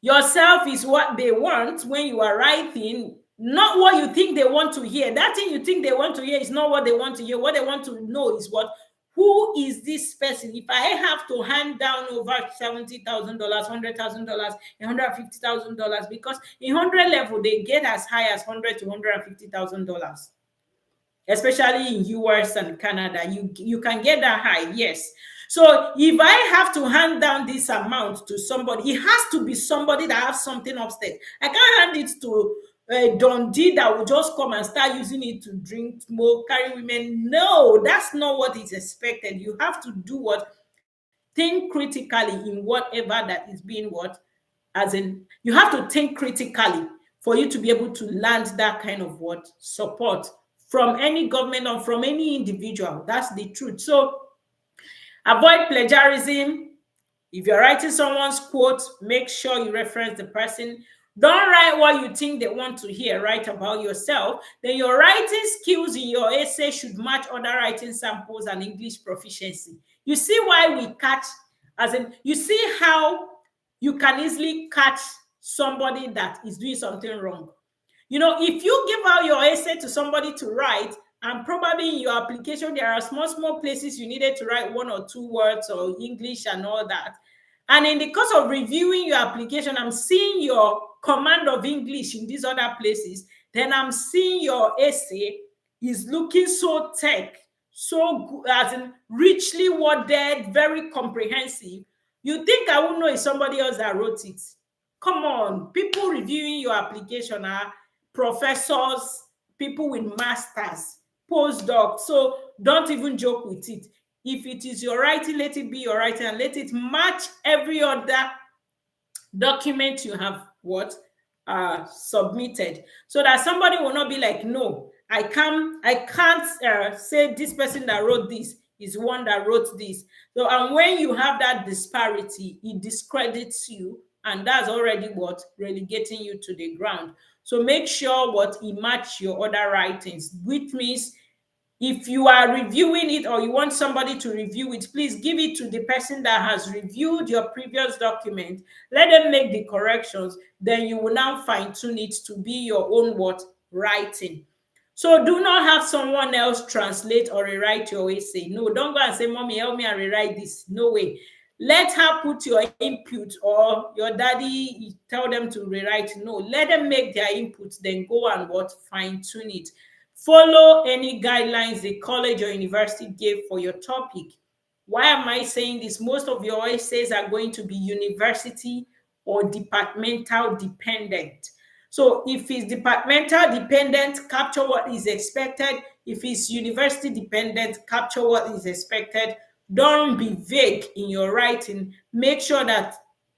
Yourself is what they want when you are writing, not what you think they want to hear. That thing you think they want to hear is not what they want to hear. What they want to know is what, who is this person? If I have to hand down over $70,000, $100,000, $150,000, because in 100 level they get as high as $100,000 to $150,000, especially in US and Canada. You can get that high, yes. So if I have to hand down this amount to somebody, it has to be somebody that has something upstairs. I can't hand it to a Dundee that will just come and start using it to drink, smoke, carry women. No, that's not what is expected. You have to do what? Think critically in whatever that is being what? As in, you have to think critically for you to be able to land that kind of what? Support from any government or from any individual. That's the truth. So avoid plagiarism. If you're writing someone's quote, make sure you reference the person. Don't write what you think they want to hear. Write about yourself. Then your writing skills in your essay should match other writing samples and English proficiency. You see why we catch, as in, you see how you can easily catch somebody that is doing something wrong. If you give out your essay to somebody to write, and probably in your application, there are small places you needed to write 1 or 2 words or English and all that. And in the course of reviewing your application, I'm seeing your command of English in these other places. Then I'm seeing your essay is looking so tech, so good, as in richly worded, very comprehensive. You think I won't know it's somebody else that wrote it? Come on, people reviewing your application are professors, people with masters, postdocs. So don't even joke with it. If it is your writing, let it be your writing and let it match every other document you have what submitted, so that somebody will not be like, no, I can't say this person that wrote this is one that wrote this. So, and when you have that disparity, it discredits you, and that's already what relegating you to the ground. So make sure what it match your other writings, which means if you are reviewing it or you want somebody to review it, please give it to the person that has reviewed your previous document. Let them make the corrections. Then you will now fine tune it to be your own what writing. So do not have someone else translate or rewrite your essay. No, don't go and say, Mommy, help me and rewrite this. No way. Let her put your input, or your daddy tell them to rewrite. No, let them make their input, then go and what fine tune it. Follow any guidelines the college or university gave for your topic. Why am I saying this? Most of your essays are going to be university or departmental dependent. So if it's departmental dependent, capture what is expected. If it's university dependent, capture what is expected. Don't be vague in your writing. Make sure that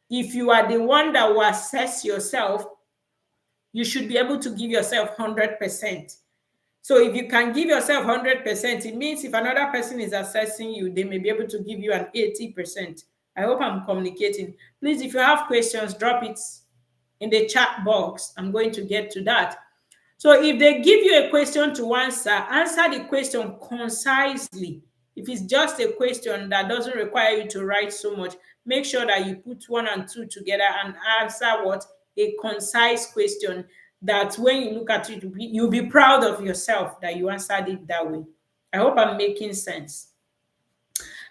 if you are the one that will assess yourself, you should be able to give yourself 100%. So if you can give yourself 100%, it means if another person is assessing you, they may be able to give you an 80%. I hope I'm communicating. Please, if you have questions, drop it in the chat box. I'm going to get to that. So if they give you a question to answer the question concisely. If it's just a question that doesn't require you to write so much, make sure that you put one and two together and answer what a concise question that when you look at it, you'll be proud of yourself that you answered it that way. I hope I'm making sense.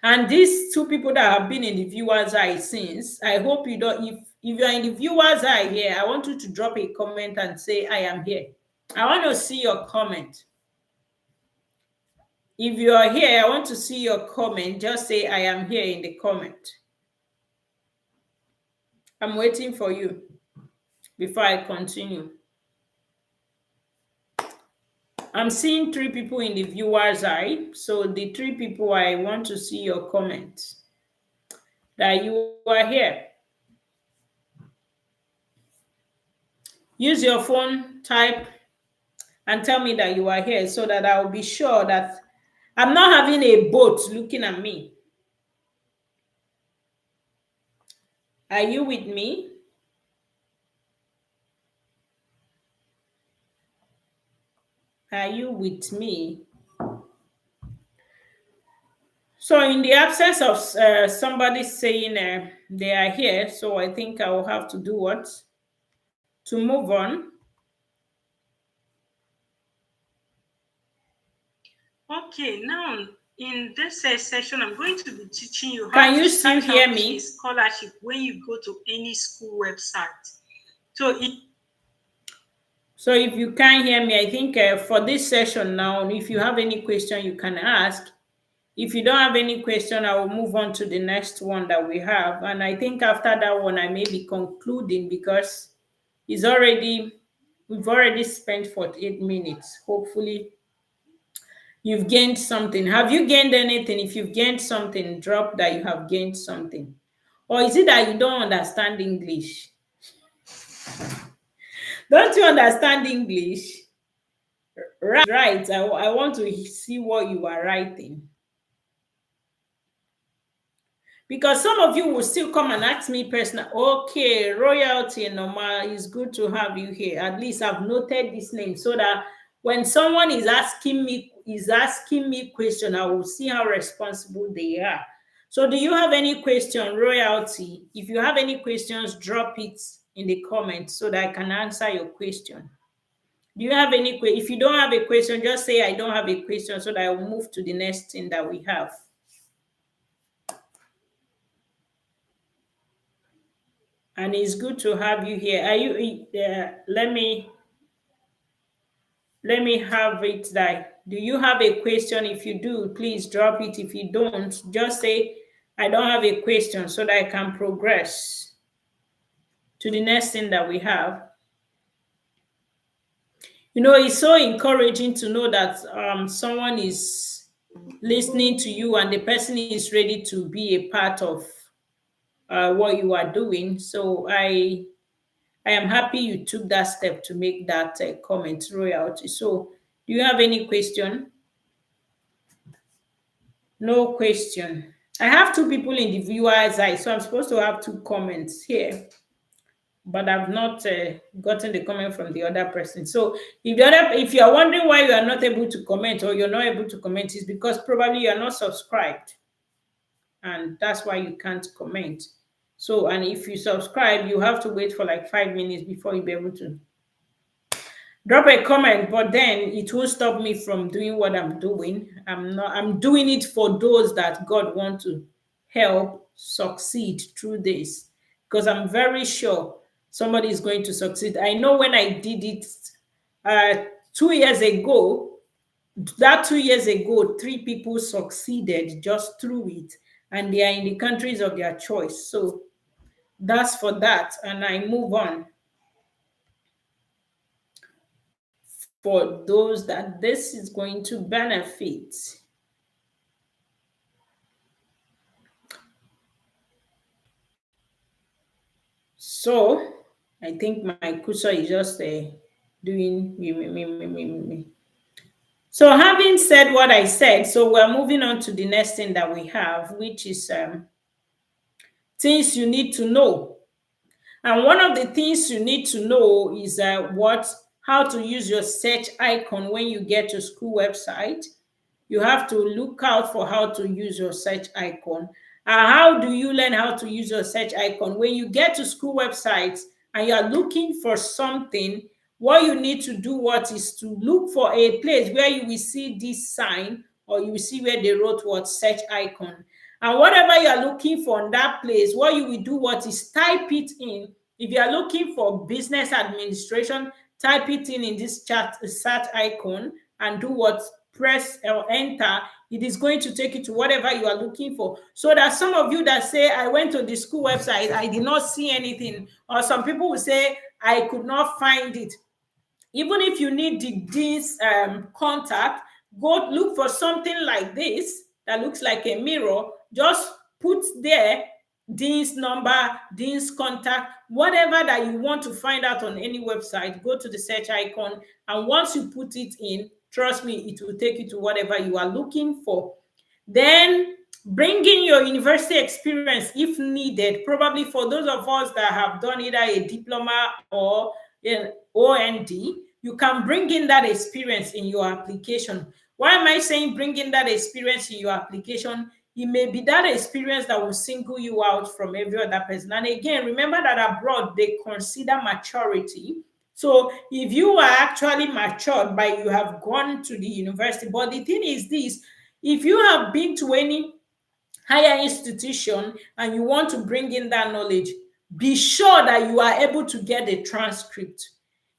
And these two people that have been in the viewer's eye since, I hope you don't, if you're in the viewer's eye here, I want you to drop a comment and say, I am here. I want to see your comment. If you are here, I want to see your comment. Just say, I am here in the comment. I'm waiting for you before I continue. I'm seeing 3 people in the viewer's eye. So the 3 people, I want to see your comment that you are here. Use your phone, type, and tell me that you are here so that I'll be sure that I'm not having a boat looking at me. Are you with me? Are you with me? So in the absence of somebody saying they are here, so I think I will have to do what? To move on. Okay, now in this session, I'm going to be teaching you Can how you to still start hear out me? a scholarship when you go to any school website. So if you can't hear me, I think for this session now, if you have any question, you can ask. If you don't have any question, I will move on to the next one that we have. And I think after that one, I may be concluding because we've already spent 48 minutes. Hopefully, you've gained something. Have you gained anything? If you've gained something, drop that you have gained something. Or is it that you don't understand English? Don't you understand English? Right. I want to see what you are writing. Because some of you will still come and ask me personally, okay, royalty and normal, it's good to have you here. At least I've noted this name so that when someone is asking me question, I will see how responsible they are. So do you have any question, royalty? If you have any questions, drop it in the comments so that I can answer your question. Do you have any question? If you don't have a question, just say I don't have a question so that I will move to the next thing that we have. And it's good to have you here. Are you? Let me have it. That do you have a question? If you do, please drop it. If you don't, just say I don't have a question so that I can progress to the next thing that we have. It's so encouraging to know that someone is listening to you and the person is ready to be a part of what you are doing. So I am happy you took that step to make that comment, royalty. So, do you have any question? No question. I have two people in the viewer's eye, so I'm supposed to have two comments here, but I've not gotten the comment from the other person. So, if you are wondering why you are not able to comment or you're not able to comment, is because probably you are not subscribed, and that's why you can't comment. So, and if you subscribe, you have to wait for like 5 minutes before you be able to drop a comment, but then it won't stop me from doing what I'm doing. I'm doing it for those that God want to help succeed through this, because I'm very sure somebody is going to succeed. I know when I did it uh 2 years ago, that 2 years ago, three people succeeded just through it, and they are in the countries of their choice. So that's for that, and I move on for those that this is going to benefit. So I think my cursor is just doing me. So having said what I said, so we're moving on to the next thing that we have, which is things you need to know. And one of the things you need to know is how to use your search icon when you get to school website. You have to look out for how to use your search icon. How do you learn how to use your search icon? When you get to school websites and you are looking for something, what you need to do is to look for a place where you will see this sign, or you will see where they wrote what search icon. And whatever you are looking for in that place, what you will do is type it in. If you are looking for business administration, type it in this chat search icon and do what? Press or enter. It is going to take you to whatever you are looking for. So that some of you that say, I went to the school website, I did not see anything, or some people will say, I could not find it. Even if you need the dean's contact, go look for something like this that looks like a mirror. Just put there dean's number, dean's contact, whatever that you want to find out on any website. Go to the search icon, and once you put it in, trust me, it will take you to whatever you are looking for. Then bring in your university experience if needed. Probably for those of us that have done either a diploma or an OND, you can bring in that experience in your application. Why am I saying bring in that experience in your application? It may be that experience that will single you out from every other person. And again, remember that abroad, they consider maturity. So if you are actually matured by you have gone to the university, but the thing is this, if you have been to any higher institution and you want to bring in that knowledge, be sure that you are able to get a transcript.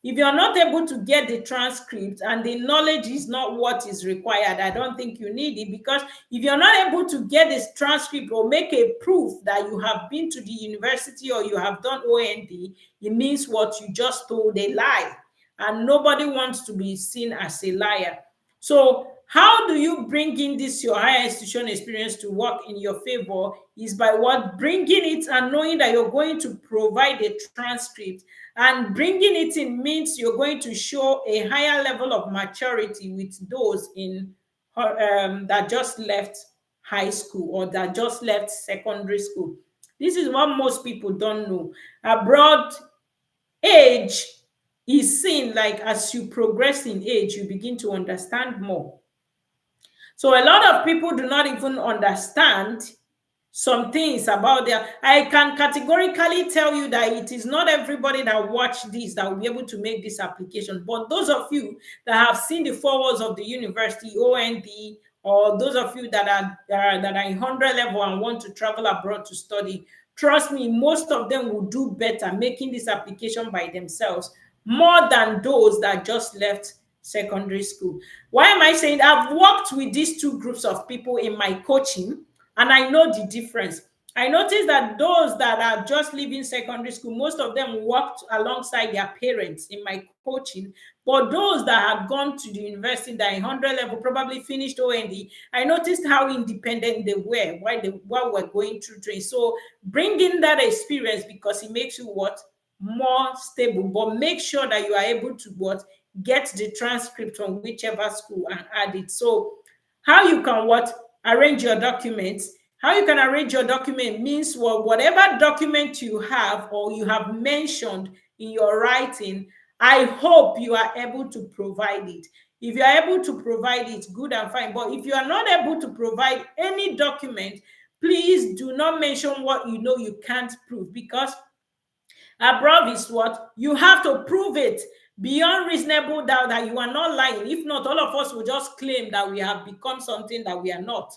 If you're not able to get the transcript and the knowledge is not what is required, I don't think you need it, because if you're not able to get this transcript or make a proof that you have been to the university or you have done OND, it means what you just told a lie. And nobody wants to be seen as a liar. So how do you bring in this your higher institution experience to work in your favor is by what? Bringing it and knowing that you're going to provide a transcript. And bringing it in means you're going to show a higher level of maturity with those in that just left high school or that just left secondary school. This is what most people don't know. Abroad, age is seen like as you progress in age, you begin to understand more. So a lot of people do not even understand some things about their. I can categorically tell you that it is not everybody that watch this that will be able to make this application. But those of you that have seen the forwards of the university, OND, or those of you that are in 100 level and want to travel abroad to study, trust me, most of them will do better making this application by themselves more than those that just left secondary school. Why am I saying I've worked with these two groups of people in my coaching? and I know the difference. I noticed that those that are just leaving secondary school, most of them worked alongside their parents in my coaching. But those that had gone to the university, that in 100 level probably finished OND, I noticed how independent they were while we're going through training. So bring in that experience, because it makes you what? More stable. But make sure that you are able to what? Get the transcript from whichever school and add it. So how you can what? Arrange your documents. How you can arrange your document means, well, whatever document you have or you have mentioned in your writing, I hope you are able to provide it. If you are able to provide it, good and fine. But if you are not able to provide any document, please do not mention what you know you can't prove, because abroad is what? You have to prove it beyond reasonable doubt that you are not lying. If not, all of us will just claim that we have become something that we are not.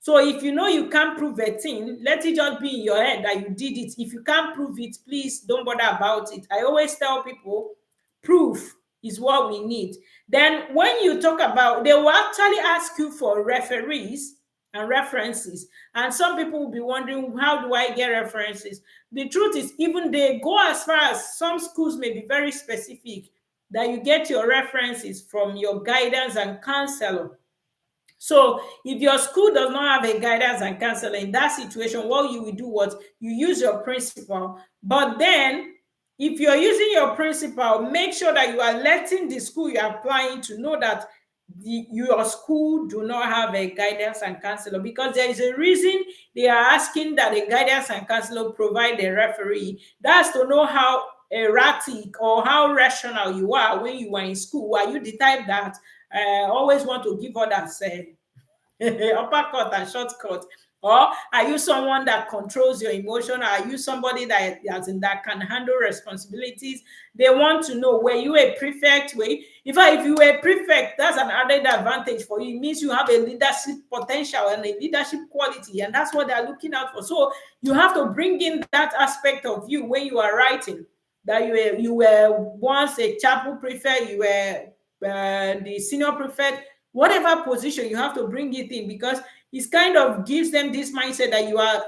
So if you know you can't prove a thing, let it just be in your head that you did it. If you can't prove it, please don't bother about it. I always tell people, proof is what we need. Then when you talk about, they will actually ask you for referees and references. And some people will be wondering, how do I get references? The truth is, even they go as far as, some schools may be very specific, that you get your references from your guidance and counselor. So if your school does not have a guidance and counselor, in that situation, what you will do, what you use your principal. But then if you're using your principal, make sure that you are letting the school you're applying to know that your school do not have a guidance and counselor, because there is a reason they are asking that a guidance and counselor provide a referee. That's to know how erratic or how rational you are when you are in school. Are you the type that always want to give others uppercut and shortcut? Or are you someone that controls your emotion? Are you somebody that, as in, that can handle responsibilities? They want to know, were you a prefect? In fact, if you were a prefect, that's an added advantage for you. It means you have a leadership potential and a leadership quality, and that's what they're looking out for. So you have to bring in that aspect of you when you are writing, that you were once a chapel prefect, you were the senior prefect, whatever position, you have to bring it in, because it kind of gives them this mindset that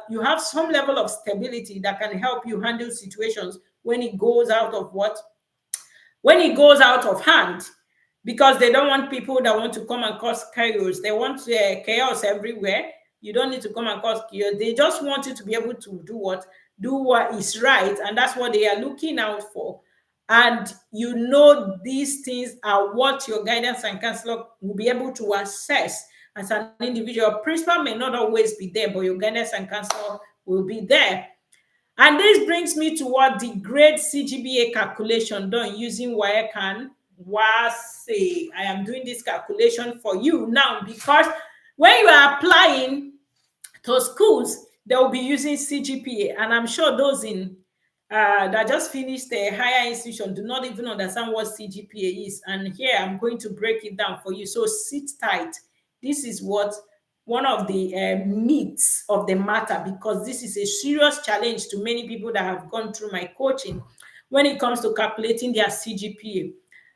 you have some level of stability that can help you handle situations when it goes out of what? When it goes out of hand, because they don't want people that want to come and cause chaos. They want chaos everywhere. You don't need to come and cause chaos. They just want you to be able to do what? Do what is right, and that's what they are looking out for. And you know these things are what your guidance and counselor will be able to assess as an individual. Principal may not always be there, but your guidance and counselor will be there. And this brings me to what? The grade CGPA calculation done using WAEC and WASE. I am doing this calculation for you now, because when you are applying to schools, they will be using CGPA. And I'm sure those in that just finished a higher institution do not even understand what CGPA is. And here I'm going to break it down for you. So sit tight. This is what one of the myths of the matter, because this is a serious challenge to many people that have gone through my coaching when it comes to calculating their CGPA.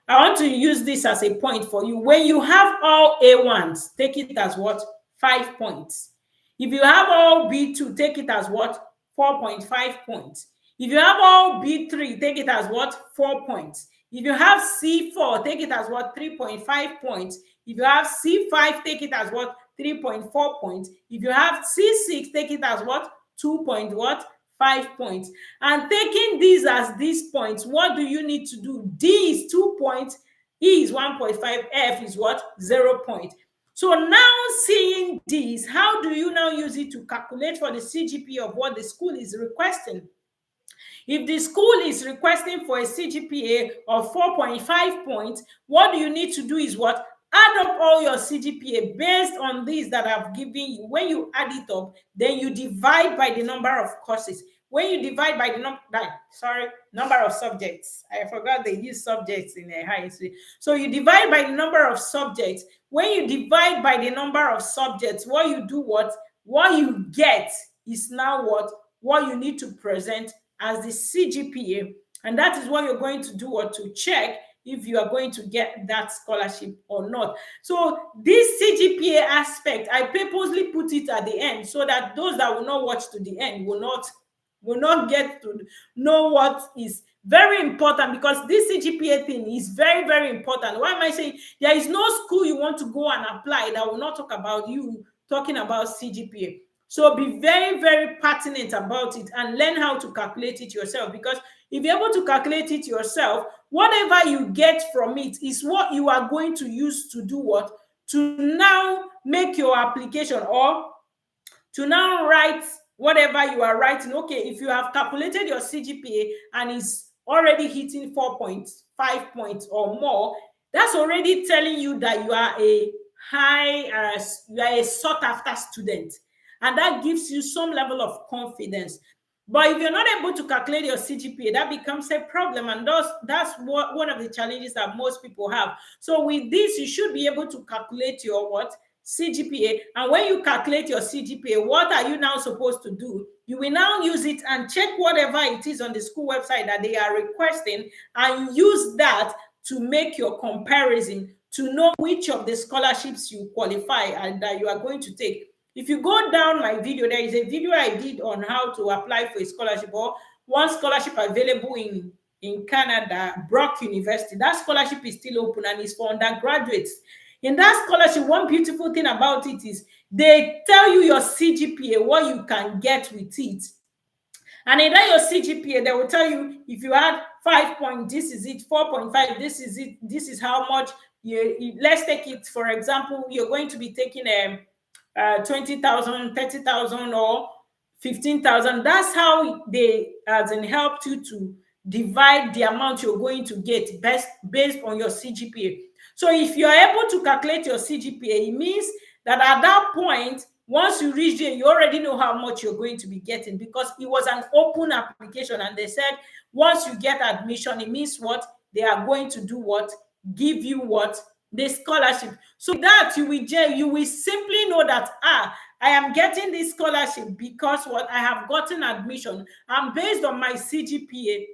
I want to use this as a point for you. When you have all A1s, take it as what? 5 points. If you have all B2, take it as what? 4.5 points. If you have all B3, take it as what? 4 points. If you have C4, take it as what? 3.5 points. If you have C5, take it as what? 3.4 points. If you have C6, take it as what? 2.5 points. And taking these as these points, what do you need to do? D is 2 points, E is 1.5, F is what? 0 point. So now seeing this, how do you now use it to calculate for the CGPA of what the school is requesting? If the school is requesting for a CGPA of 4.5 points, what do you need to do is what? Add up all your CGPA based on these that I've given you. When you add it up, then you divide by the number of courses. When you divide by the number of subjects, I forgot they use subjects in a high history. So you divide by the number of subjects. When you divide by the number of subjects, what you do, what you get is now what you need to present as the CGPA. And that is what you're going to do, or to check if you are going to get that scholarship or not. So this CGPA aspect, I purposely put it at the end so that those that will not watch to the end will not get to know what is very important, because this CGPA thing is very, very important. Why am I saying there is no school you want to go and apply that will not talk about you talking about CGPA? So be very, very pertinent about it and learn how to calculate it yourself, because if you're able to calculate it yourself, whatever you get from it is what you are going to use to do what? To now make your application, or to now write whatever you are writing. Okay, if you have calculated your CGPA and is already hitting 4.5 points or more, that's already telling you that you are a you are a sought after student, and that gives you some level of confidence. But if you're not able to calculate your CGPA, that becomes a problem, and that's what one of the challenges that most people have. So with this, you should be able to calculate your what? CGPA. And when you calculate your CGPA, what are you now supposed to do? You will now use it and check whatever it is on the school website that they are requesting, and use that to make your comparison to know which of the scholarships you qualify and that you are going to take. If you go down my video, there is a video I did on how to apply for a scholarship, or one scholarship available in Canada, Brock University. That scholarship is still open and is for undergraduates. In that scholarship, one beautiful thing about it is they tell you your CGPA, what you can get with it. And in that your CGPA, they will tell you if you had 5 points, this is it, 4.5, this is it, this is how much. Let's take it, for example, you're going to be taking 20,000, 30,000, or 15,000. That's how they helped you to divide the amount you're going to get based on your CGPA. So if you are able to calculate your CGPA, it means that at that point, once you reach there, you already know how much you're going to be getting, because it was an open application, and they said once you get admission, it means what? They are going to do what? Give you what? The scholarship. So that you will simply know that I am getting this scholarship because what? I have gotten admission, and based on my CGPA,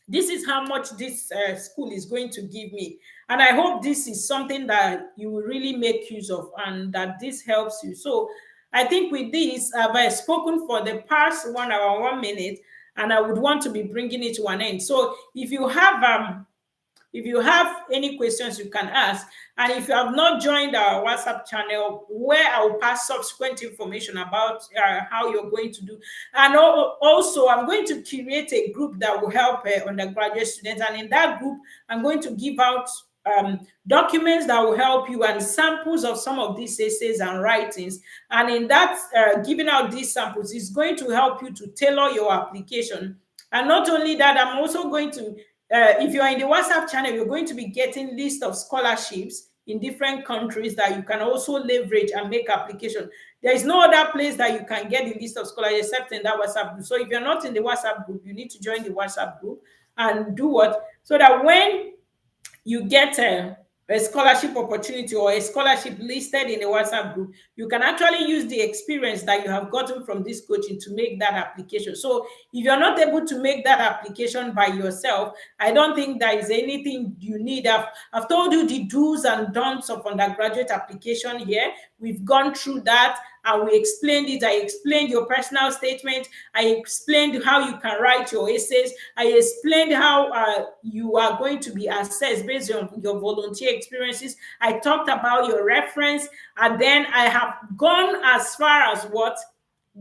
this is how much this school is going to give me. And I hope this is something that you will really make use of, and that this helps you. So I think with this, I've spoken for the past 1 hour, 1 minute, and I would want to be bringing it to an end. So if you have any questions, you can ask. And if you have not joined our WhatsApp channel, where I will pass subsequent information about how you're going to do. And also, I'm going to create a group that will help undergraduate students. And in that group, I'm going to give out documents that will help you, and samples of some of these essays and writings. And in that, giving out these samples is going to help you to tailor your application. And not only that, I'm also going to if you are in the WhatsApp channel, you're going to be getting list of scholarships in different countries that you can also leverage and make application. There is no other place that you can get the list of scholarships except in that WhatsApp group. So if you're not in the WhatsApp group, you need to join the WhatsApp group and do what? So that when you get a scholarship opportunity or a scholarship listed in a WhatsApp group, you can actually use the experience that you have gotten from this coaching to make that application. So if you're not able to make that application by yourself, I don't think there is anything you need. I've told you the do's and don'ts of undergraduate application here. We've gone through that and we explained it. I explained your personal statement. I explained how you can write your essays. I explained how you are going to be assessed based on your volunteer experiences. I talked about your reference, and then I have gone as far as what?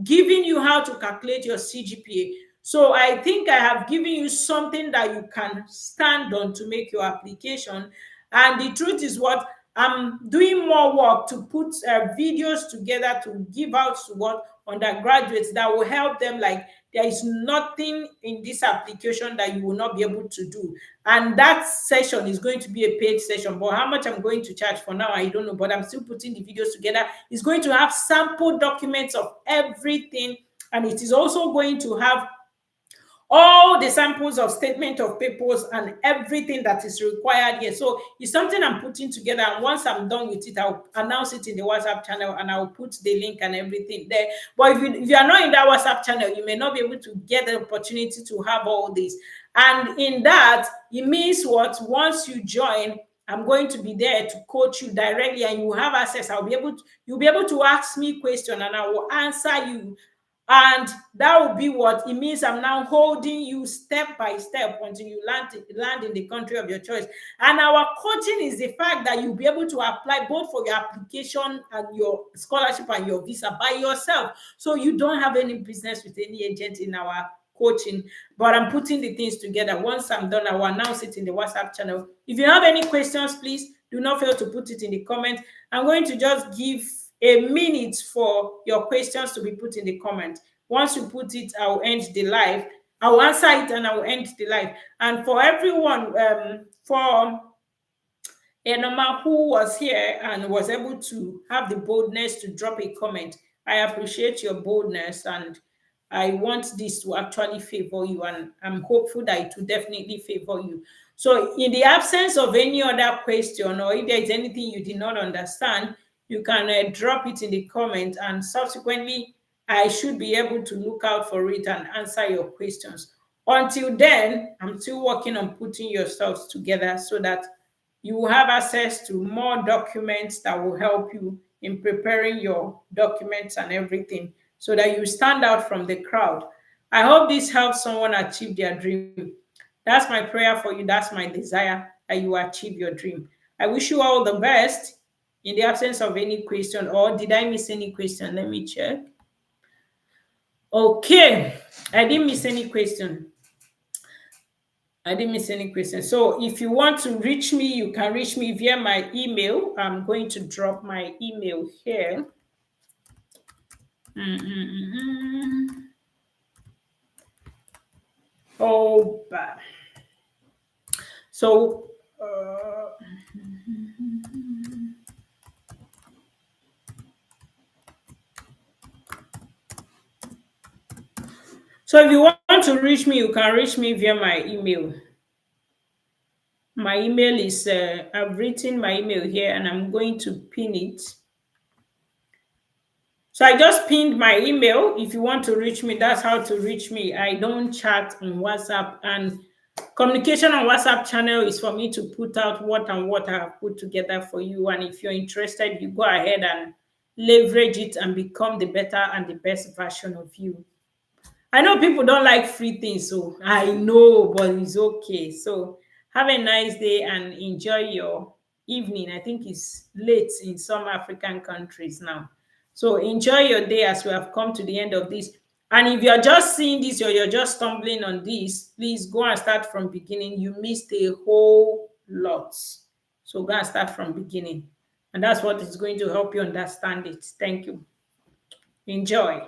Giving you how to calculate your CGPA. So I think I have given you something that you can stand on to make your application. And the truth is what? I'm doing more work to put videos together to give out to what? Undergraduates, that will help them. Like, there is nothing in this application that you will not be able to do. And that session is going to be a paid session. But how much I'm going to charge for now, I don't know. But I'm still putting the videos together. It's going to have sample documents of everything. And it is also going to have all the samples of statement of papers and everything that is required here. So it's something I'm putting together. And once I'm done with it, I'll announce it in the WhatsApp channel and I'll put the link and everything there. But if you are not in that WhatsApp channel, you may not be able to get the opportunity to have all this. And in that, it means what? Once you join, I'm going to be there to coach you directly, and you have access. You'll be able to ask me question, and I will answer you. And that will be what it means. I'm now holding you step by step until you land in the country of your choice. And our coaching is the fact that you'll be able to apply both for your application and your scholarship and your visa by yourself. So you don't have any business with any agent in our coaching. But I'm putting the things together. Once I'm done, I will announce it in the WhatsApp channel. If you have any questions, please do not fail to put it in the comment. I'm going to just give a minute for your questions to be put in the comment. Once you put it, I'll end the live. I'll answer it and I'll end the live. And for everyone, for Enoma who was here and was able to have the boldness to drop a comment, I appreciate your boldness, and I want this to actually favor you, and I'm hopeful that it will definitely favor you. So in the absence of any other question, or if there is anything you did not understand, you can drop it in the comment, and subsequently I should be able to look out for it and answer your questions. Until then, I'm still working on putting yourselves together so that you will have access to more documents that will help you in preparing your documents and everything, so that you stand out from the crowd. I hope this helps someone achieve their dream. That's my prayer for you. That's my desire, that you achieve your dream. I wish you all the best. In the absence of any question, or did I miss any question? Let me check. Okay, I didn't miss any question. I didn't miss any questions. So if you want to reach me, you can reach me via my email. I'm going to drop my email here. Oh, so so if you want to reach me, you can reach me via my email. My email is I've written my email here, and I'm going to pin it. So I just pinned my email. If you want to reach me, that's how to reach me. I don't chat on WhatsApp, and communication on WhatsApp channel is for me to put out what I have put together for you. And if you're interested, you go ahead and leverage it and become the better and the best version of you. I know people don't like free things, so I know, but it's okay. So have a nice day and enjoy your evening. I think it's late in some African countries now. So enjoy your day as we have come to the end of this. And if you're just seeing this or you're just stumbling on this, please go and start from beginning. You missed a whole lot. So go and start from beginning. And that's what is going to help you understand it. Thank you. Enjoy.